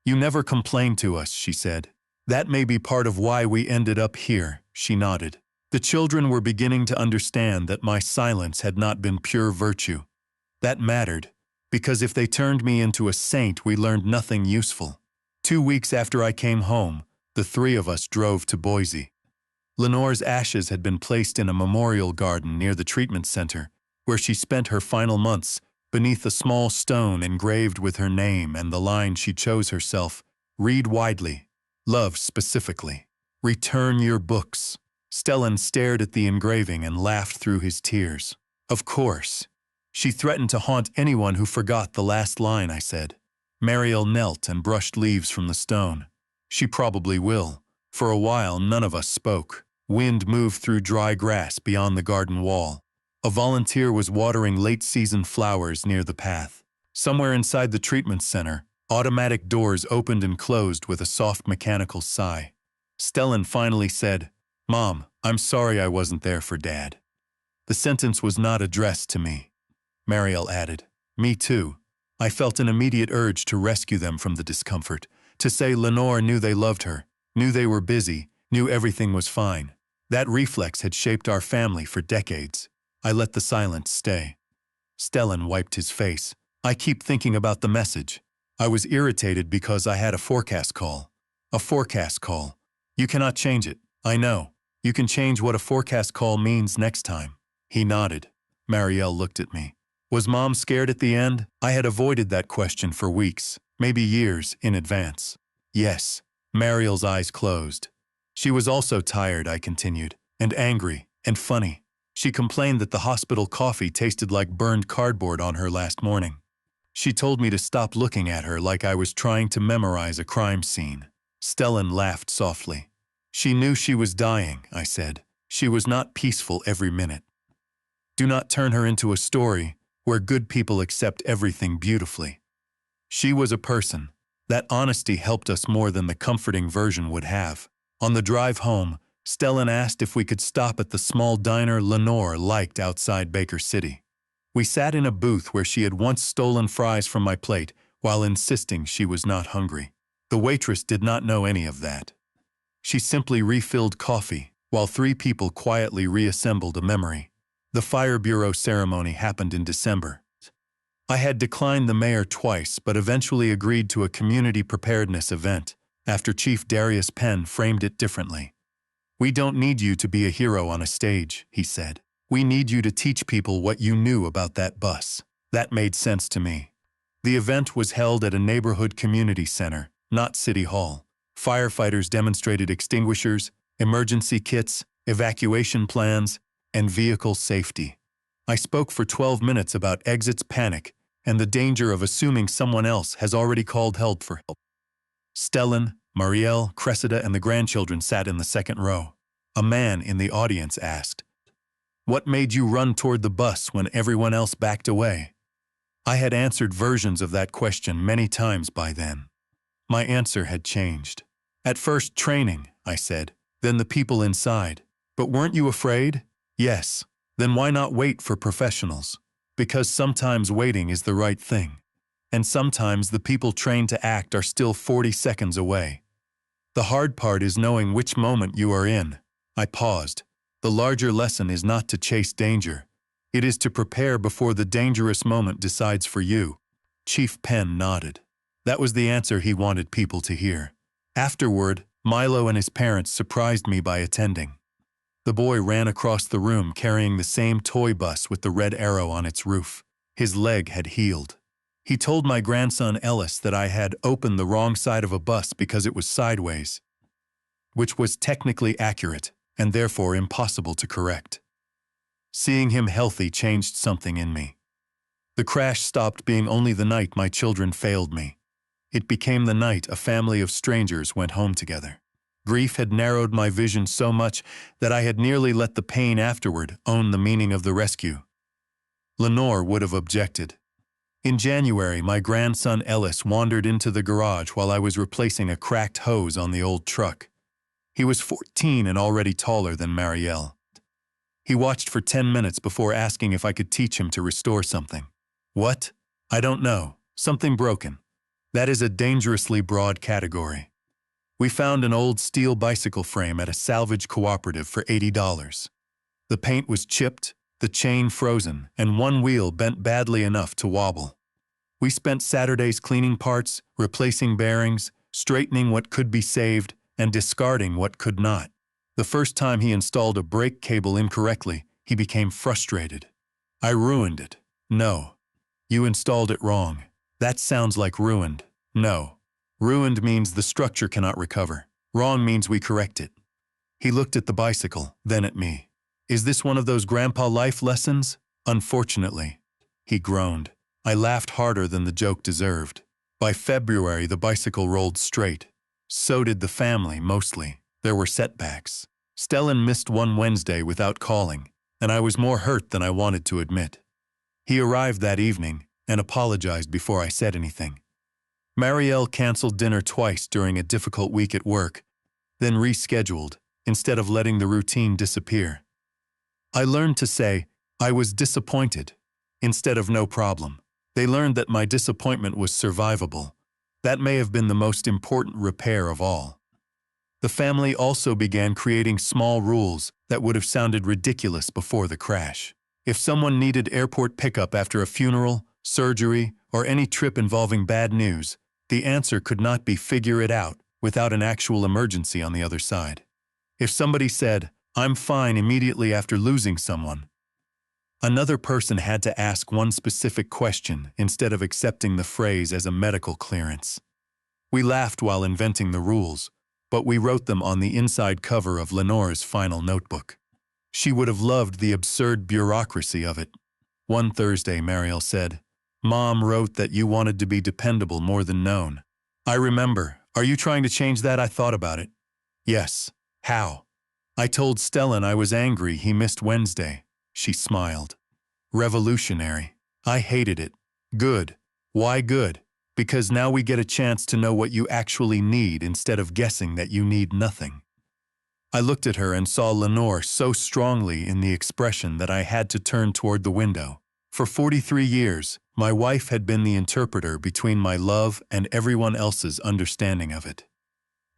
You never complained to us, she said. That may be part of why we ended up here, she nodded. The children were beginning to understand that my silence had not been pure virtue. That mattered, because if they turned me into a saint, we learned nothing useful. 2 weeks after I came home, the three of us drove to Boise. Lenore's ashes had been placed in a memorial garden near the treatment center, where she spent her final months, beneath a small stone engraved with her name and the line she chose herself, "Read widely, love specifically, return your books." Stellan stared at the engraving and laughed through his tears. Of course. She threatened to haunt anyone who forgot the last line, I said. Mariel knelt and brushed leaves from the stone. She probably will. For a while, none of us spoke. Wind moved through dry grass beyond the garden wall. A volunteer was watering late-season flowers near the path. Somewhere inside the treatment center, automatic doors opened and closed with a soft mechanical sigh. Stellan finally said, "Mom, I'm sorry I wasn't there for Dad." The sentence was not addressed to me. Mariel added, "Me too." I felt an immediate urge to rescue them from the discomfort, to say Lenore knew they loved her, knew they were busy, knew everything was fine. That reflex had shaped our family for decades. I let the silence stay. Stellan wiped his face. I keep thinking about the message. I was irritated because I had a forecast call. A forecast call. You cannot change it. I know. You can change what a forecast call means next time. He nodded. Mariel looked at me. Was Mom scared at the end? I had avoided that question for weeks, maybe years, in advance. Yes. Mariel's eyes closed. She was also tired, I continued, and angry, and funny. She complained that the hospital coffee tasted like burned cardboard on her last morning. She told me to stop looking at her like I was trying to memorize a crime scene. Stellan laughed softly. She knew she was dying, I said. She was not peaceful every minute. Do not turn her into a story where good people accept everything beautifully. She was a person. That honesty helped us more than the comforting version would have. On the drive home, Stellan asked if we could stop at the small diner Lenore liked outside Baker City. We sat in a booth where she had once stolen fries from my plate while insisting she was not hungry. The waitress did not know any of that. She simply refilled coffee while 3 people quietly reassembled a memory. The Fire Bureau ceremony happened in December. I had declined the mayor twice but eventually agreed to a community preparedness event after Chief Darius Penn framed it differently. "We don't need you to be a hero on a stage," he said. "We need you to teach people what you knew about that bus." That made sense to me. The event was held at a neighborhood community center, not City Hall. Firefighters demonstrated extinguishers, emergency kits, evacuation plans, and vehicle safety. I spoke for 12 minutes about exits panic and the danger of assuming someone else has already called help for help. Stellan, Mariel, Cressida, and the grandchildren sat in the second row. A man in the audience asked, "What made you run toward the bus when everyone else backed away?" I had answered versions of that question many times by then. My answer had changed. "At first, training," I said, "then the people inside. But weren't you afraid?" "Yes. Then why not wait for professionals? Because sometimes waiting is the right thing. And sometimes the people trained to act are still 40 seconds away. The hard part is knowing which moment you are in." I paused. The larger lesson is not to chase danger. It is to prepare before the dangerous moment decides for you. Chief Penn nodded. That was the answer he wanted people to hear. Afterward, Milo and his parents surprised me by attending. The boy ran across the room carrying the same toy bus with the red arrow on its roof. His leg had healed. He told my grandson Ellis that I had opened the wrong side of a bus because it was sideways, which was technically accurate and therefore impossible to correct. Seeing him healthy changed something in me. The crash stopped being only the night my children failed me. It became the night a family of strangers went home together. Grief had narrowed my vision so much that I had nearly let the pain afterward own the meaning of the rescue. Lenore would have objected. In January, my grandson Ellis wandered into the garage while I was replacing a cracked hose on the old truck. He was 14 and already taller than Marielle. He watched for 10 minutes before asking if I could teach him to restore something. What? I don't know. Something broken. That is a dangerously broad category. We found an old steel bicycle frame at a salvage cooperative for $80. The paint was chipped, the chain frozen, and one wheel bent badly enough to wobble. We spent Saturdays cleaning parts, replacing bearings, straightening what could be saved, and discarding what could not. The first time he installed a brake cable incorrectly, he became frustrated. I ruined it. No. You installed it wrong. That sounds like ruined. No. Ruined means the structure cannot recover. Wrong means we correct it. He looked at the bicycle, then at me. Is this one of those grandpa life lessons? Unfortunately. He groaned. I laughed harder than the joke deserved. By February, the bicycle rolled straight. So did the family, mostly. There were setbacks. Stellan missed one Wednesday without calling, and I was more hurt than I wanted to admit. He arrived that evening and apologized before I said anything. Marielle canceled dinner twice during a difficult week at work, then rescheduled, instead of letting the routine disappear. I learned to say, I was disappointed, instead of no problem. They learned that my disappointment was survivable. That may have been the most important repair of all. The family also began creating small rules that would have sounded ridiculous before the crash. If someone needed airport pickup after a funeral, surgery, or any trip involving bad news, the answer could not be figure it out without an actual emergency on the other side. If somebody said, I'm fine immediately after losing someone, another person had to ask one specific question instead of accepting the phrase as a medical clearance. We laughed while inventing the rules, but we wrote them on the inside cover of Lenore's final notebook. She would have loved the absurd bureaucracy of it. One Thursday, Marielle said, Mom wrote that you wanted to be dependable more than known. I remember. Are you trying to change that? I thought about it. Yes. How? I told Stellan I was angry he missed Wednesday. She smiled. Revolutionary. I hated it. Good. Why good? Because now we get a chance to know what you actually need instead of guessing that you need nothing. I looked at her and saw Lenore so strongly in the expression that I had to turn toward the window. For 43 years, my wife had been the interpreter between my love and everyone else's understanding of it.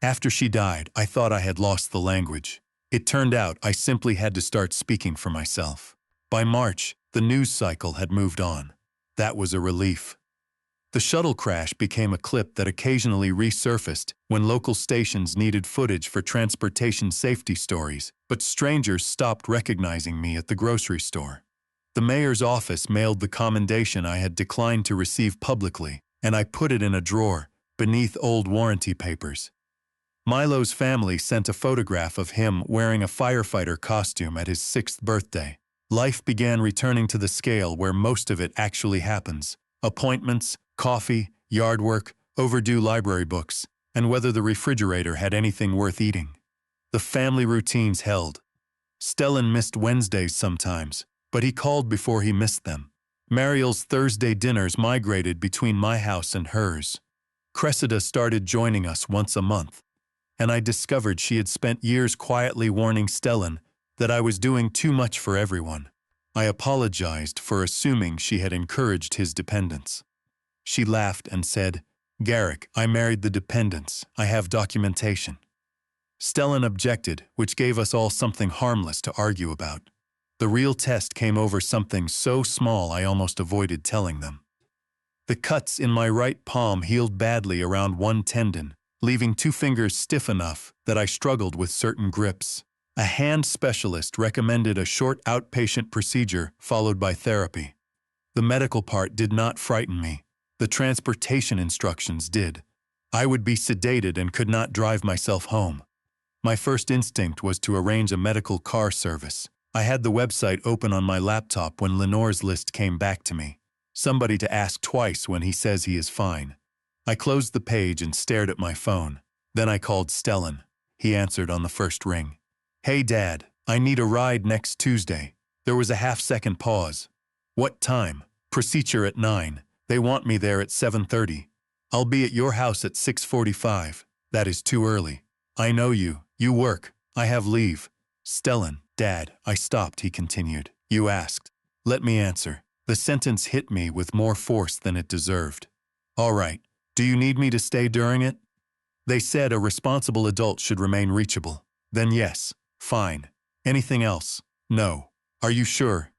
After she died, I thought I had lost the language. It turned out I simply had to start speaking for myself. By March, the news cycle had moved on. That was a relief. The shuttle crash became a clip that occasionally resurfaced when local stations needed footage for transportation safety stories, but strangers stopped recognizing me at the grocery store. The mayor's office mailed the commendation I had declined to receive publicly, and I put it in a drawer, beneath old warranty papers. Milo's family sent a photograph of him wearing a firefighter costume at his 6th birthday. Life began returning to the scale where most of it actually happens. Appointments, coffee, yard work, overdue library books, and whether the refrigerator had anything worth eating. The family routines held. Stellan missed Wednesdays sometimes, but he called before he missed them. Marielle's Thursday dinners migrated between my house and hers. Cressida started joining us once a month, and I discovered she had spent years quietly warning Stellan that I was doing too much for everyone. I apologized for assuming she had encouraged his dependence. She laughed and said, Garrick, I married the dependents. I have documentation. Stellan objected, which gave us all something harmless to argue about. The real test came over something so small I almost avoided telling them. The cuts in my right palm healed badly around one tendon, leaving 2 fingers stiff enough that I struggled with certain grips. A hand specialist recommended a short outpatient procedure followed by therapy. The medical part did not frighten me. The transportation instructions did. I would be sedated and could not drive myself home. My first instinct was to arrange a medical car service. I had the website open on my laptop when Lenore's list came back to me. Somebody to ask twice when he says he is fine. I closed the page and stared at my phone. Then I called Stellan. He answered on the first ring. Hey Dad, I need a ride next Tuesday. There was a half-second pause. What time? Procedure at 9. They want me there at 7:30. I'll be at your house at 6:45. That is too early. I know you. You work. I have leave. Stellan, Dad, I stopped, he continued. You asked. Let me answer. The sentence hit me with more force than it deserved. All right. Do you need me to stay during it? They said a responsible adult should remain reachable. Then yes. Fine. Anything else? No. Are you sure?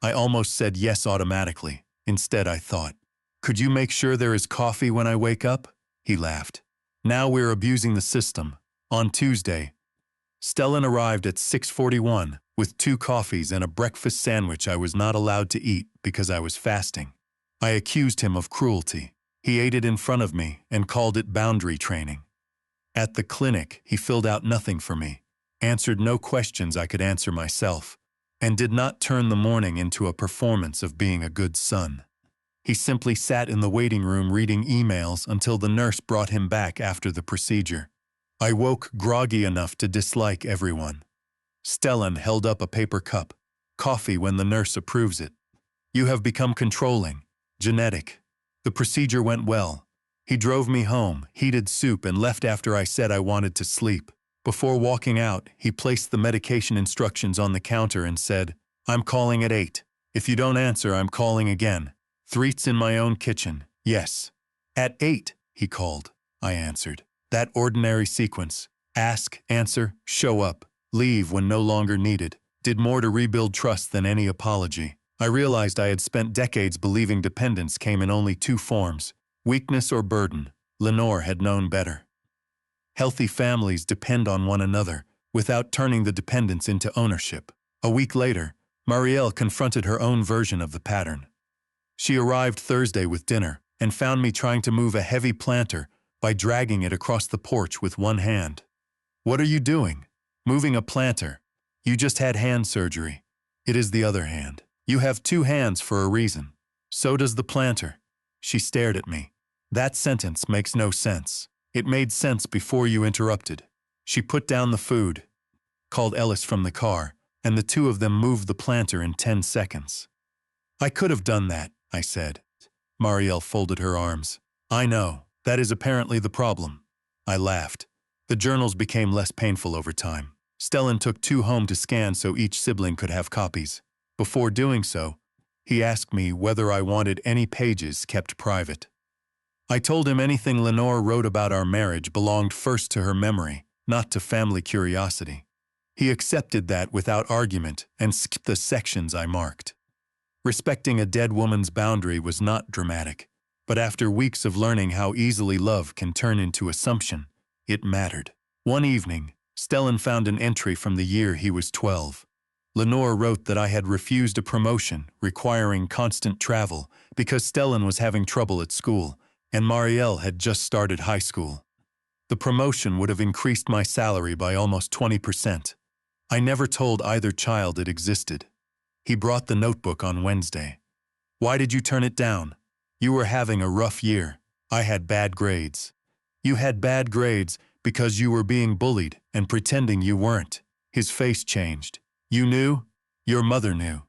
I almost said yes automatically. Instead, I thought, could you make sure there is coffee when I wake up? He laughed. Now we're abusing the system. On Tuesday, Stellan arrived at 6:41 with 2 coffees and a breakfast sandwich I was not allowed to eat because I was fasting. I accused him of cruelty. He ate it in front of me and called it boundary training. At the clinic, he filled out nothing for me, answered no questions I could answer myself, and did not turn the morning into a performance of being a good son. He simply sat in the waiting room reading emails until the nurse brought him back after the procedure. I woke groggy enough to dislike everyone. Stellan held up a paper cup. Coffee when the nurse approves it. You have become controlling. Genetic. The procedure went well. He drove me home, heated soup, and left after I said I wanted to sleep. Before walking out, he placed the medication instructions on the counter and said, I'm calling at 8. If you don't answer, I'm calling again. Threats in my own kitchen. Yes. At 8, he called. I answered. That ordinary sequence. Ask, answer, show up, leave when no longer needed, did more to rebuild trust than any apology. I realized I had spent decades believing dependence came in only 2 forms, weakness or burden. Lenore had known better. Healthy families depend on one another without turning the dependence into ownership. A week later, Marielle confronted her own version of the pattern. She arrived Thursday with dinner and found me trying to move a heavy planter by dragging it across the porch with one hand. What are you doing? Moving a planter. You just had hand surgery. It is the other hand. You have 2 hands for a reason. So does the planter. She stared at me. That sentence makes no sense. It made sense before you interrupted. She put down the food, called Ellis from the car, and the 2 of them moved the planter in 10 seconds. I could have done that, I said. Marielle folded her arms. I know. That is apparently the problem. I laughed. The journals became less painful over time. Stellan took 2 home to scan so each sibling could have copies. Before doing so, he asked me whether I wanted any pages kept private. I told him anything Lenore wrote about our marriage belonged first to her memory, not to family curiosity. He accepted that without argument and skipped the sections I marked. Respecting a dead woman's boundary was not dramatic, but after weeks of learning how easily love can turn into assumption, it mattered. One evening, Stellan found an entry from the year he was 12. Lenore wrote that I had refused a promotion requiring constant travel because Stellan was having trouble at school and Marielle had just started high school. The promotion would have increased my salary by almost 20%. I never told either child it existed. He brought the notebook on Wednesday. Why did you turn it down? You were having a rough year. I had bad grades. You had bad grades because you were being bullied and pretending you weren't. His face changed. You knew? Your mother knew.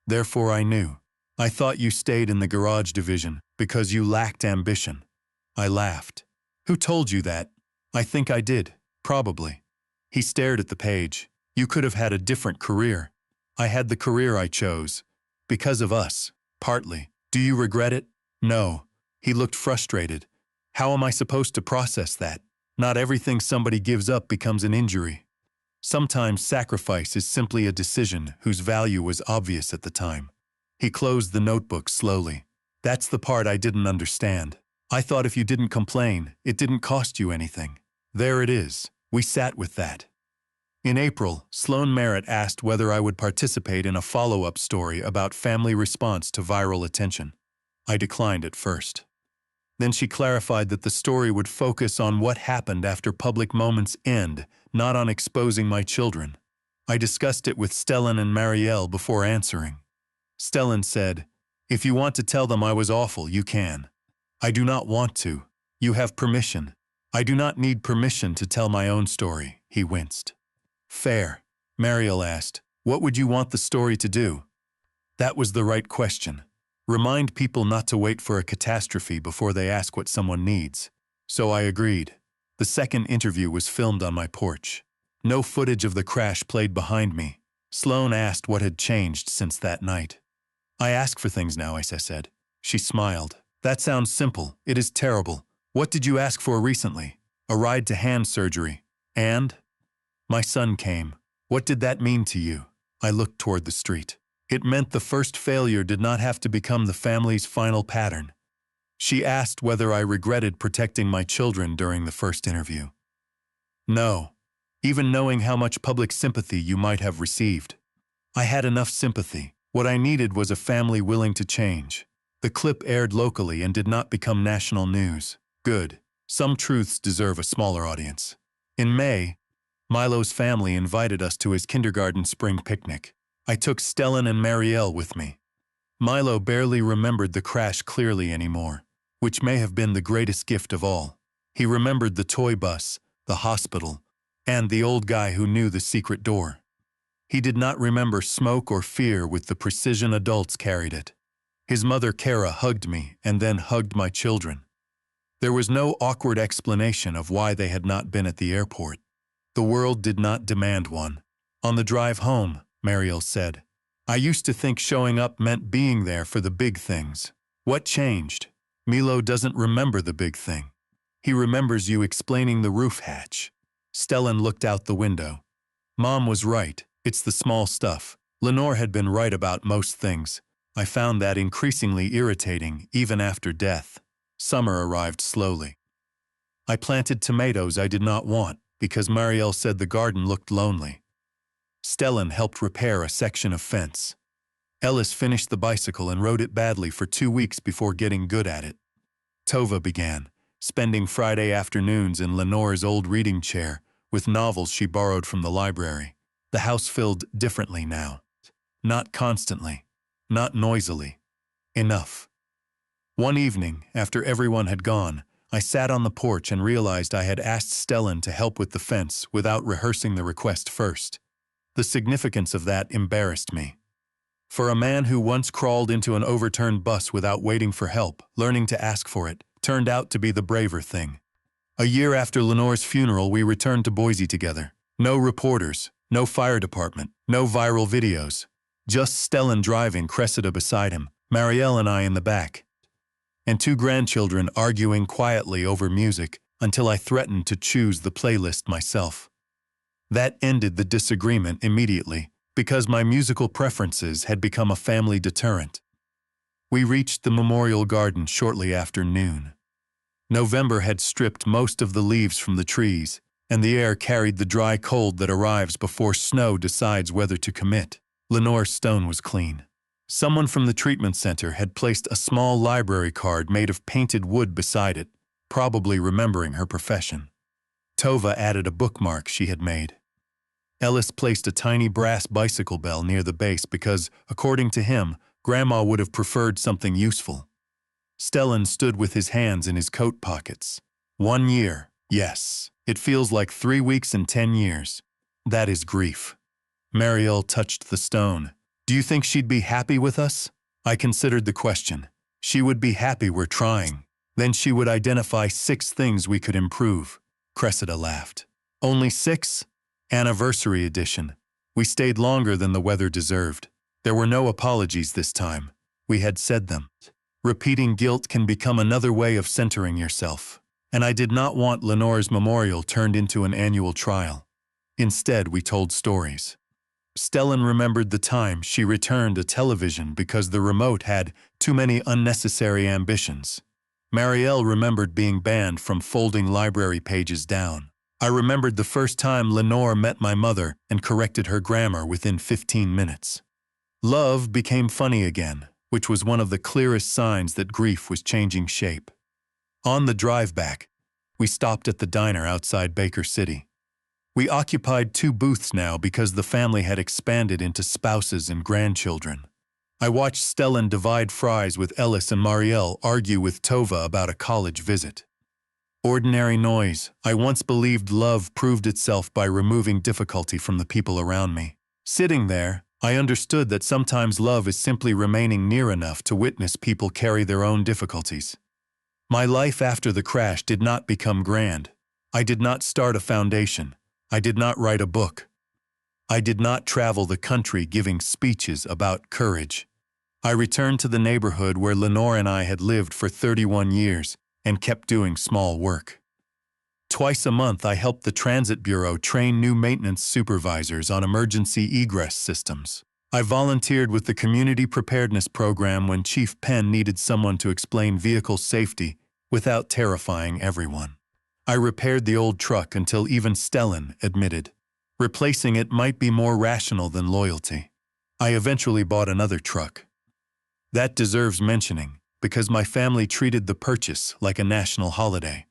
Therefore I knew. I thought you stayed in the garage division because you lacked ambition. I laughed. Who told you that? I think I did, probably. He stared at the page. You could have had a different career. I had the career I chose. Because of us, partly. Do you regret it? No. He looked frustrated. How am I supposed to process that? Not everything somebody gives up becomes an injury. Sometimes sacrifice is simply a decision whose value was obvious at the time. He closed the notebook slowly. That's the part I didn't understand. I thought if you didn't complain, it didn't cost you anything. There it is. We sat with that. In April, Sloan Merritt asked whether I would participate in a follow-up story about family response to viral attention. I declined at first. Then she clarified that the story would focus on what happened after public moments end, not on exposing my children. I discussed it with Stellan and Marielle before answering. Stellan said, if you want to tell them I was awful, you can. I do not want to. You have permission. I do not need permission to tell my own story, he winced. Fair. Marielle asked, what would you want the story to do? That was the right question. Remind people not to wait for a catastrophe before they ask what someone needs. So I agreed. The second interview was filmed on my porch. No footage of the crash played behind me. Sloane asked what had changed since that night. I ask for things now, I said. She smiled. That sounds simple. It is terrible. What did you ask for recently? A ride to hand surgery. And? My son came. What did that mean to you? I looked toward the street. It meant the first failure did not have to become the family's final pattern. She asked whether I regretted protecting my children during the first interview. No, even knowing how much public sympathy you might have received. I had enough sympathy. What I needed was a family willing to change. The clip aired locally and did not become national news. Good. Some truths deserve a smaller audience. In May, Milo's family invited us to his kindergarten spring picnic. I took Stellan and Marielle with me. Milo barely remembered the crash clearly anymore, which may have been the greatest gift of all. He remembered the toy bus, the hospital, and the old guy who knew the secret door. He did not remember smoke or fear with the precision adults carried it. His mother Kara hugged me and then hugged my children. There was no awkward explanation of why they had not been at the airport. The world did not demand one. On the drive home, Marielle said, I used to think showing up meant being there for the big things. What changed? Milo doesn't remember the big thing. He remembers you explaining the roof hatch. Stellan looked out the window. Mom was right. It's the small stuff. Lenore had been right about most things. I found that increasingly irritating, even after death. Summer arrived slowly. I planted tomatoes I did not want because Marielle said the garden looked lonely. Stellan helped repair a section of fence. Ellis finished the bicycle and rode it badly for 2 weeks before getting good at it. Tova began, spending Friday afternoons in Lenore's old reading chair with novels she borrowed from the library. The house filled differently now. Not constantly, not noisily. Enough. One evening, after everyone had gone, I sat on the porch and realized I had asked Stellan to help with the fence without rehearsing the request first. The significance of that embarrassed me. For a man who once crawled into an overturned bus without waiting for help, learning to ask for it turned out to be the braver thing. A year after Lenore's funeral, we returned to Boise together. No reporters, no fire department, no viral videos. Just Stellan driving Cressida beside him, Marielle and I in the back. And 2 grandchildren arguing quietly over music until I threatened to choose the playlist myself. That ended the disagreement immediately because my musical preferences had become a family deterrent. We reached the memorial garden shortly after noon. November had stripped most of the leaves from the trees, and the air carried the dry cold that arrives before snow decides whether to commit. Lenore's stone was clean. Someone from the treatment center had placed a small library card made of painted wood beside it, probably remembering her profession. Tova added a bookmark she had made. Ellis placed a tiny brass bicycle bell near the base because, according to him, Grandma would have preferred something useful. Stellan stood with his hands in his coat pockets. 1 year, yes. It feels like 3 weeks and 10 years. That is grief. Marielle touched the stone. Do you think she'd be happy with us? I considered the question. She would be happy we're trying. Then she would identify 6 things we could improve. Cressida laughed. Only 6? Anniversary edition. We stayed longer than the weather deserved. There were no apologies this time. We had said them. Repeating guilt can become another way of centering yourself. And I did not want Lenore's memorial turned into an annual trial. Instead, we told stories. Stellan remembered the time she returned a television because the remote had too many unnecessary ambitions. Marielle remembered being banned from folding library pages down. I remembered the first time Lenore met my mother and corrected her grammar within 15 minutes. Love became funny again, which was one of the clearest signs that grief was changing shape. On the drive back, we stopped at the diner outside Baker City. We occupied 2 booths now because the family had expanded into spouses and grandchildren. I watched Stellan divide fries with Ellis and Marielle argue with Tova about a college visit. Ordinary noise. I once believed love proved itself by removing difficulty from the people around me. Sitting there, I understood that sometimes love is simply remaining near enough to witness people carry their own difficulties. My life after the crash did not become grand. I did not start a foundation. I did not write a book. I did not travel the country giving speeches about courage. I returned to the neighborhood where Lenore and I had lived for 31 years and kept doing small work. Twice a month, I helped the Transit Bureau train new maintenance supervisors on emergency egress systems. I volunteered with the Community Preparedness Program when Chief Penn needed someone to explain vehicle safety without terrifying everyone. I repaired the old truck until even Stellan admitted replacing it might be more rational than loyalty. I eventually bought another truck. That deserves mentioning because my family treated the purchase like a national holiday.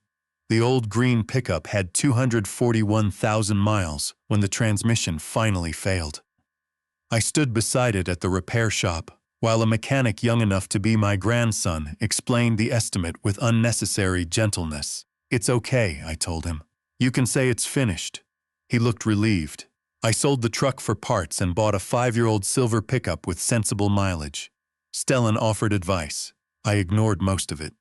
The old green pickup had 241,000 miles when the transmission finally failed. I stood beside it at the repair shop, while a mechanic young enough to be my grandson explained the estimate with unnecessary gentleness. "It's okay," I told him. "You can say it's finished." He looked relieved. I sold the truck for parts and bought a 5-year-old silver pickup with sensible mileage. Stellan offered advice. I ignored most of it.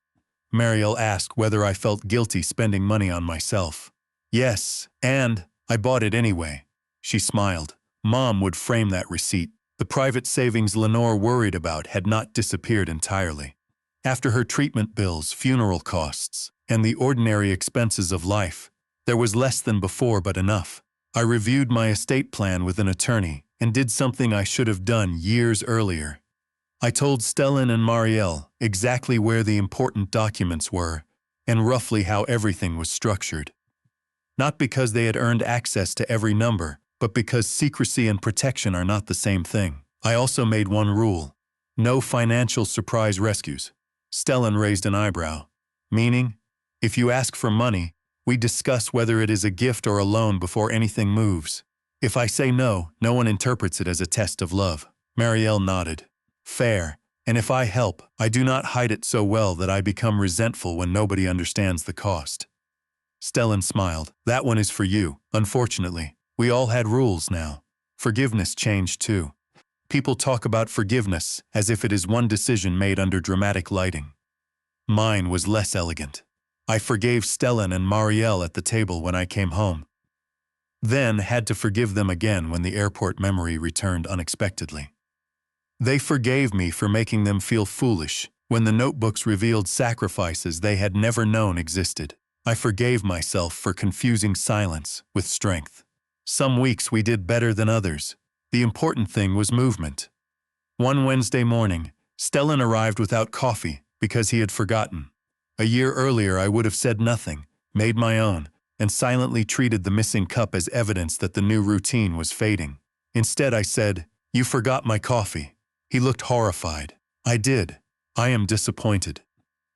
Mariel asked whether I felt guilty spending money on myself. Yes, and I bought it anyway. She smiled. Mom would frame that receipt. The private savings Lenore worried about had not disappeared entirely. After her treatment bills, funeral costs, and the ordinary expenses of life, there was less than before but enough. I reviewed my estate plan with an attorney and did something I should have done years earlier. I told Stellan and Marielle exactly where the important documents were and roughly how everything was structured. Not because they had earned access to every number, but because secrecy and protection are not the same thing. I also made one rule: no financial surprise rescues. Stellan raised an eyebrow. Meaning, if you ask for money, we discuss whether it is a gift or a loan before anything moves. If I say no, no one interprets it as a test of love. Marielle nodded. Fair. And if I help, I do not hide it so well that I become resentful when nobody understands the cost. Stellan smiled. That one is for you. Unfortunately, we all had rules now. Forgiveness changed too. People talk about forgiveness as if it is one decision made under dramatic lighting. Mine was less elegant. I forgave Stellan and Marielle at the table when I came home. Then had to forgive them again when the airport memory returned unexpectedly. They forgave me for making them feel foolish when the notebooks revealed sacrifices they had never known existed. I forgave myself for confusing silence with strength. Some weeks we did better than others. The important thing was movement. One Wednesday morning, Stellan arrived without coffee because he had forgotten. A year earlier I would have said nothing, made my own, and silently treated the missing cup as evidence that the new routine was fading. Instead I said, "You forgot my coffee." He looked horrified. I did. I am disappointed.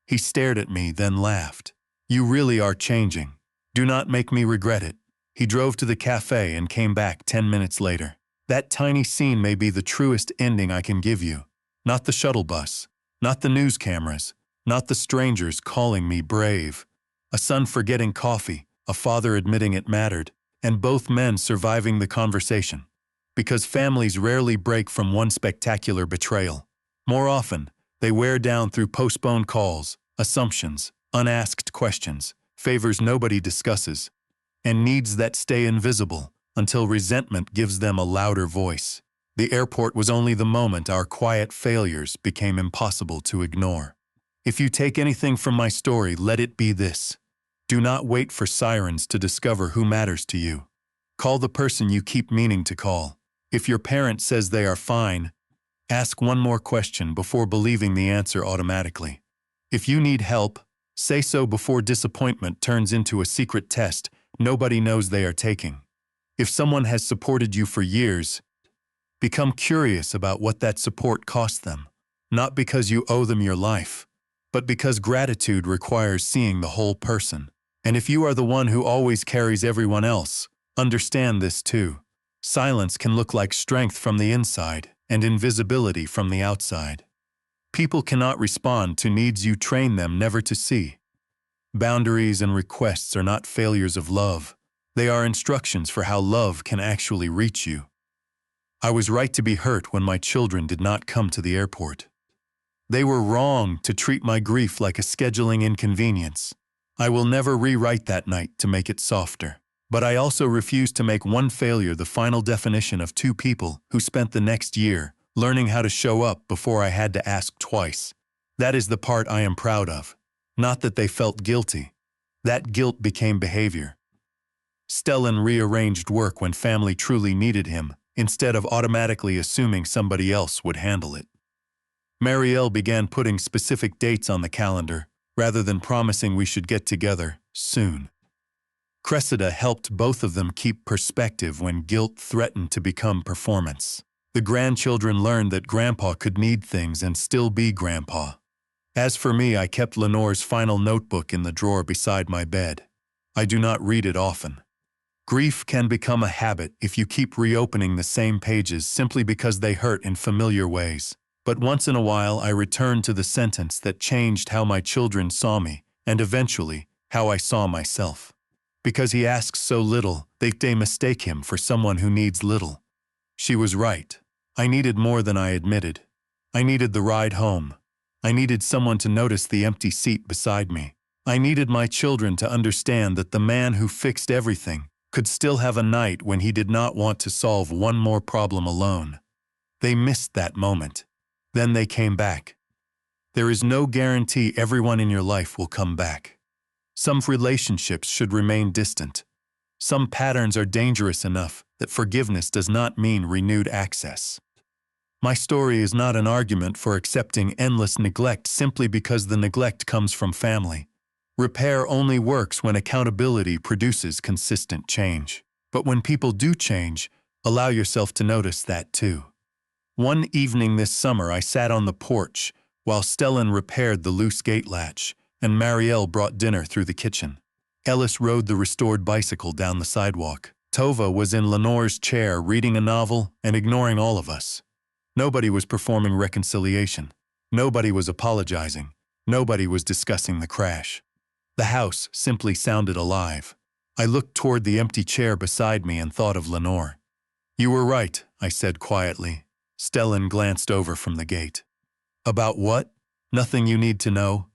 He stared at me, then laughed. You really are changing. Do not make me regret it. He drove to the cafe and came back 10 minutes later. That tiny scene may be the truest ending I can give you. Not the shuttle bus, not the news cameras, not the strangers calling me brave. A son forgetting coffee, a father admitting it mattered, and both men surviving the conversation. Because families rarely break from one spectacular betrayal. More often, they wear down through postponed calls, assumptions, unasked questions, favors nobody discusses, and needs that stay invisible until resentment gives them a louder voice. The airport was only the moment our quiet failures became impossible to ignore. If you take anything from my story, let it be this. Do not wait for sirens to discover who matters to you. Call the person you keep meaning to call. If your parent says they are fine, ask one more question before believing the answer automatically. If you need help, say so before disappointment turns into a secret test nobody knows they are taking. If someone has supported you for years, become curious about what that support cost them, not because you owe them your life, but because gratitude requires seeing the whole person. And if you are the one who always carries everyone else, understand this too. Silence can look like strength from the inside and invisibility from the outside. People cannot respond to needs you train them never to see. Boundaries and requests are not failures of love. They are instructions for how love can actually reach you. I was right to be hurt when my children did not come to the airport. They were wrong to treat my grief like a scheduling inconvenience. I will never rewrite that night to make it softer. But I also refuse to make one failure the final definition of two people who spent the next year learning how to show up before I had to ask twice. That is the part I am proud of. Not that they felt guilty. That guilt became behavior. Stellan rearranged work when family truly needed him, instead of automatically assuming somebody else would handle it. Marielle began putting specific dates on the calendar, rather than promising we should get together soon. Cressida helped both of them keep perspective when guilt threatened to become performance. The grandchildren learned that Grandpa could need things and still be Grandpa. As for me, I kept Lenore's final notebook in the drawer beside my bed. I do not read it often. Grief can become a habit if you keep reopening the same pages simply because they hurt in familiar ways. But once in a while, I return to the sentence that changed how my children saw me, and eventually, how I saw myself. Because he asks so little, they mistake him for someone who needs little. She was right. I needed more than I admitted. I needed the ride home. I needed someone to notice the empty seat beside me. I needed my children to understand that the man who fixed everything could still have a night when he did not want to solve one more problem alone. They missed that moment. Then they came back. There is no guarantee everyone in your life will come back. Some relationships should remain distant. Some patterns are dangerous enough that forgiveness does not mean renewed access. My story is not an argument for accepting endless neglect simply because the neglect comes from family. Repair only works when accountability produces consistent change. But when people do change, allow yourself to notice that too. One evening this summer, I sat on the porch while Stellan repaired the loose gate latch, and Marielle brought dinner through the kitchen. Ellis rode the restored bicycle down the sidewalk. Tova was in Lenore's chair reading a novel and ignoring all of us. Nobody was performing reconciliation. Nobody was apologizing. Nobody was discussing the crash. The house simply sounded alive. I looked toward the empty chair beside me and thought of Lenore. "You were right," I said quietly. Stellan glanced over from the gate. "About what? Nothing you need to know?"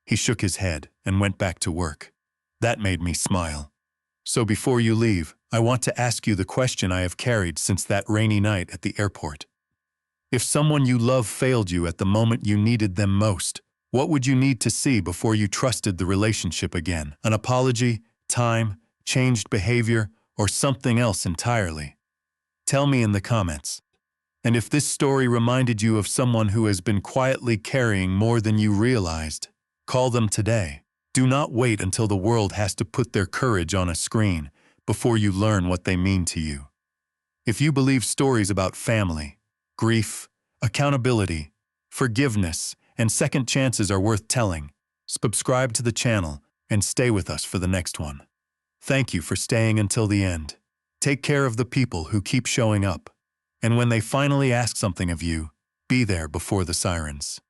He shook his head and went back to work. That made me smile. "So before you leave, I want to ask you the question I have carried since that rainy night at the airport. If someone you love failed you at the moment you needed them most, what would you need to see before you trusted the relationship again? An apology, time, changed behavior, or something else entirely? Tell me in the comments. And if this story reminded you of someone who has been quietly carrying more than you realized, call them today. Do not wait until the world has to put their courage on a screen before you learn what they mean to you. If you believe stories about family, grief, accountability, forgiveness, and second chances are worth telling, subscribe to the channel and stay with us for the next one. Thank you for staying until the end. Take care of the people who keep showing up. And when they finally ask something of you, be there before the sirens.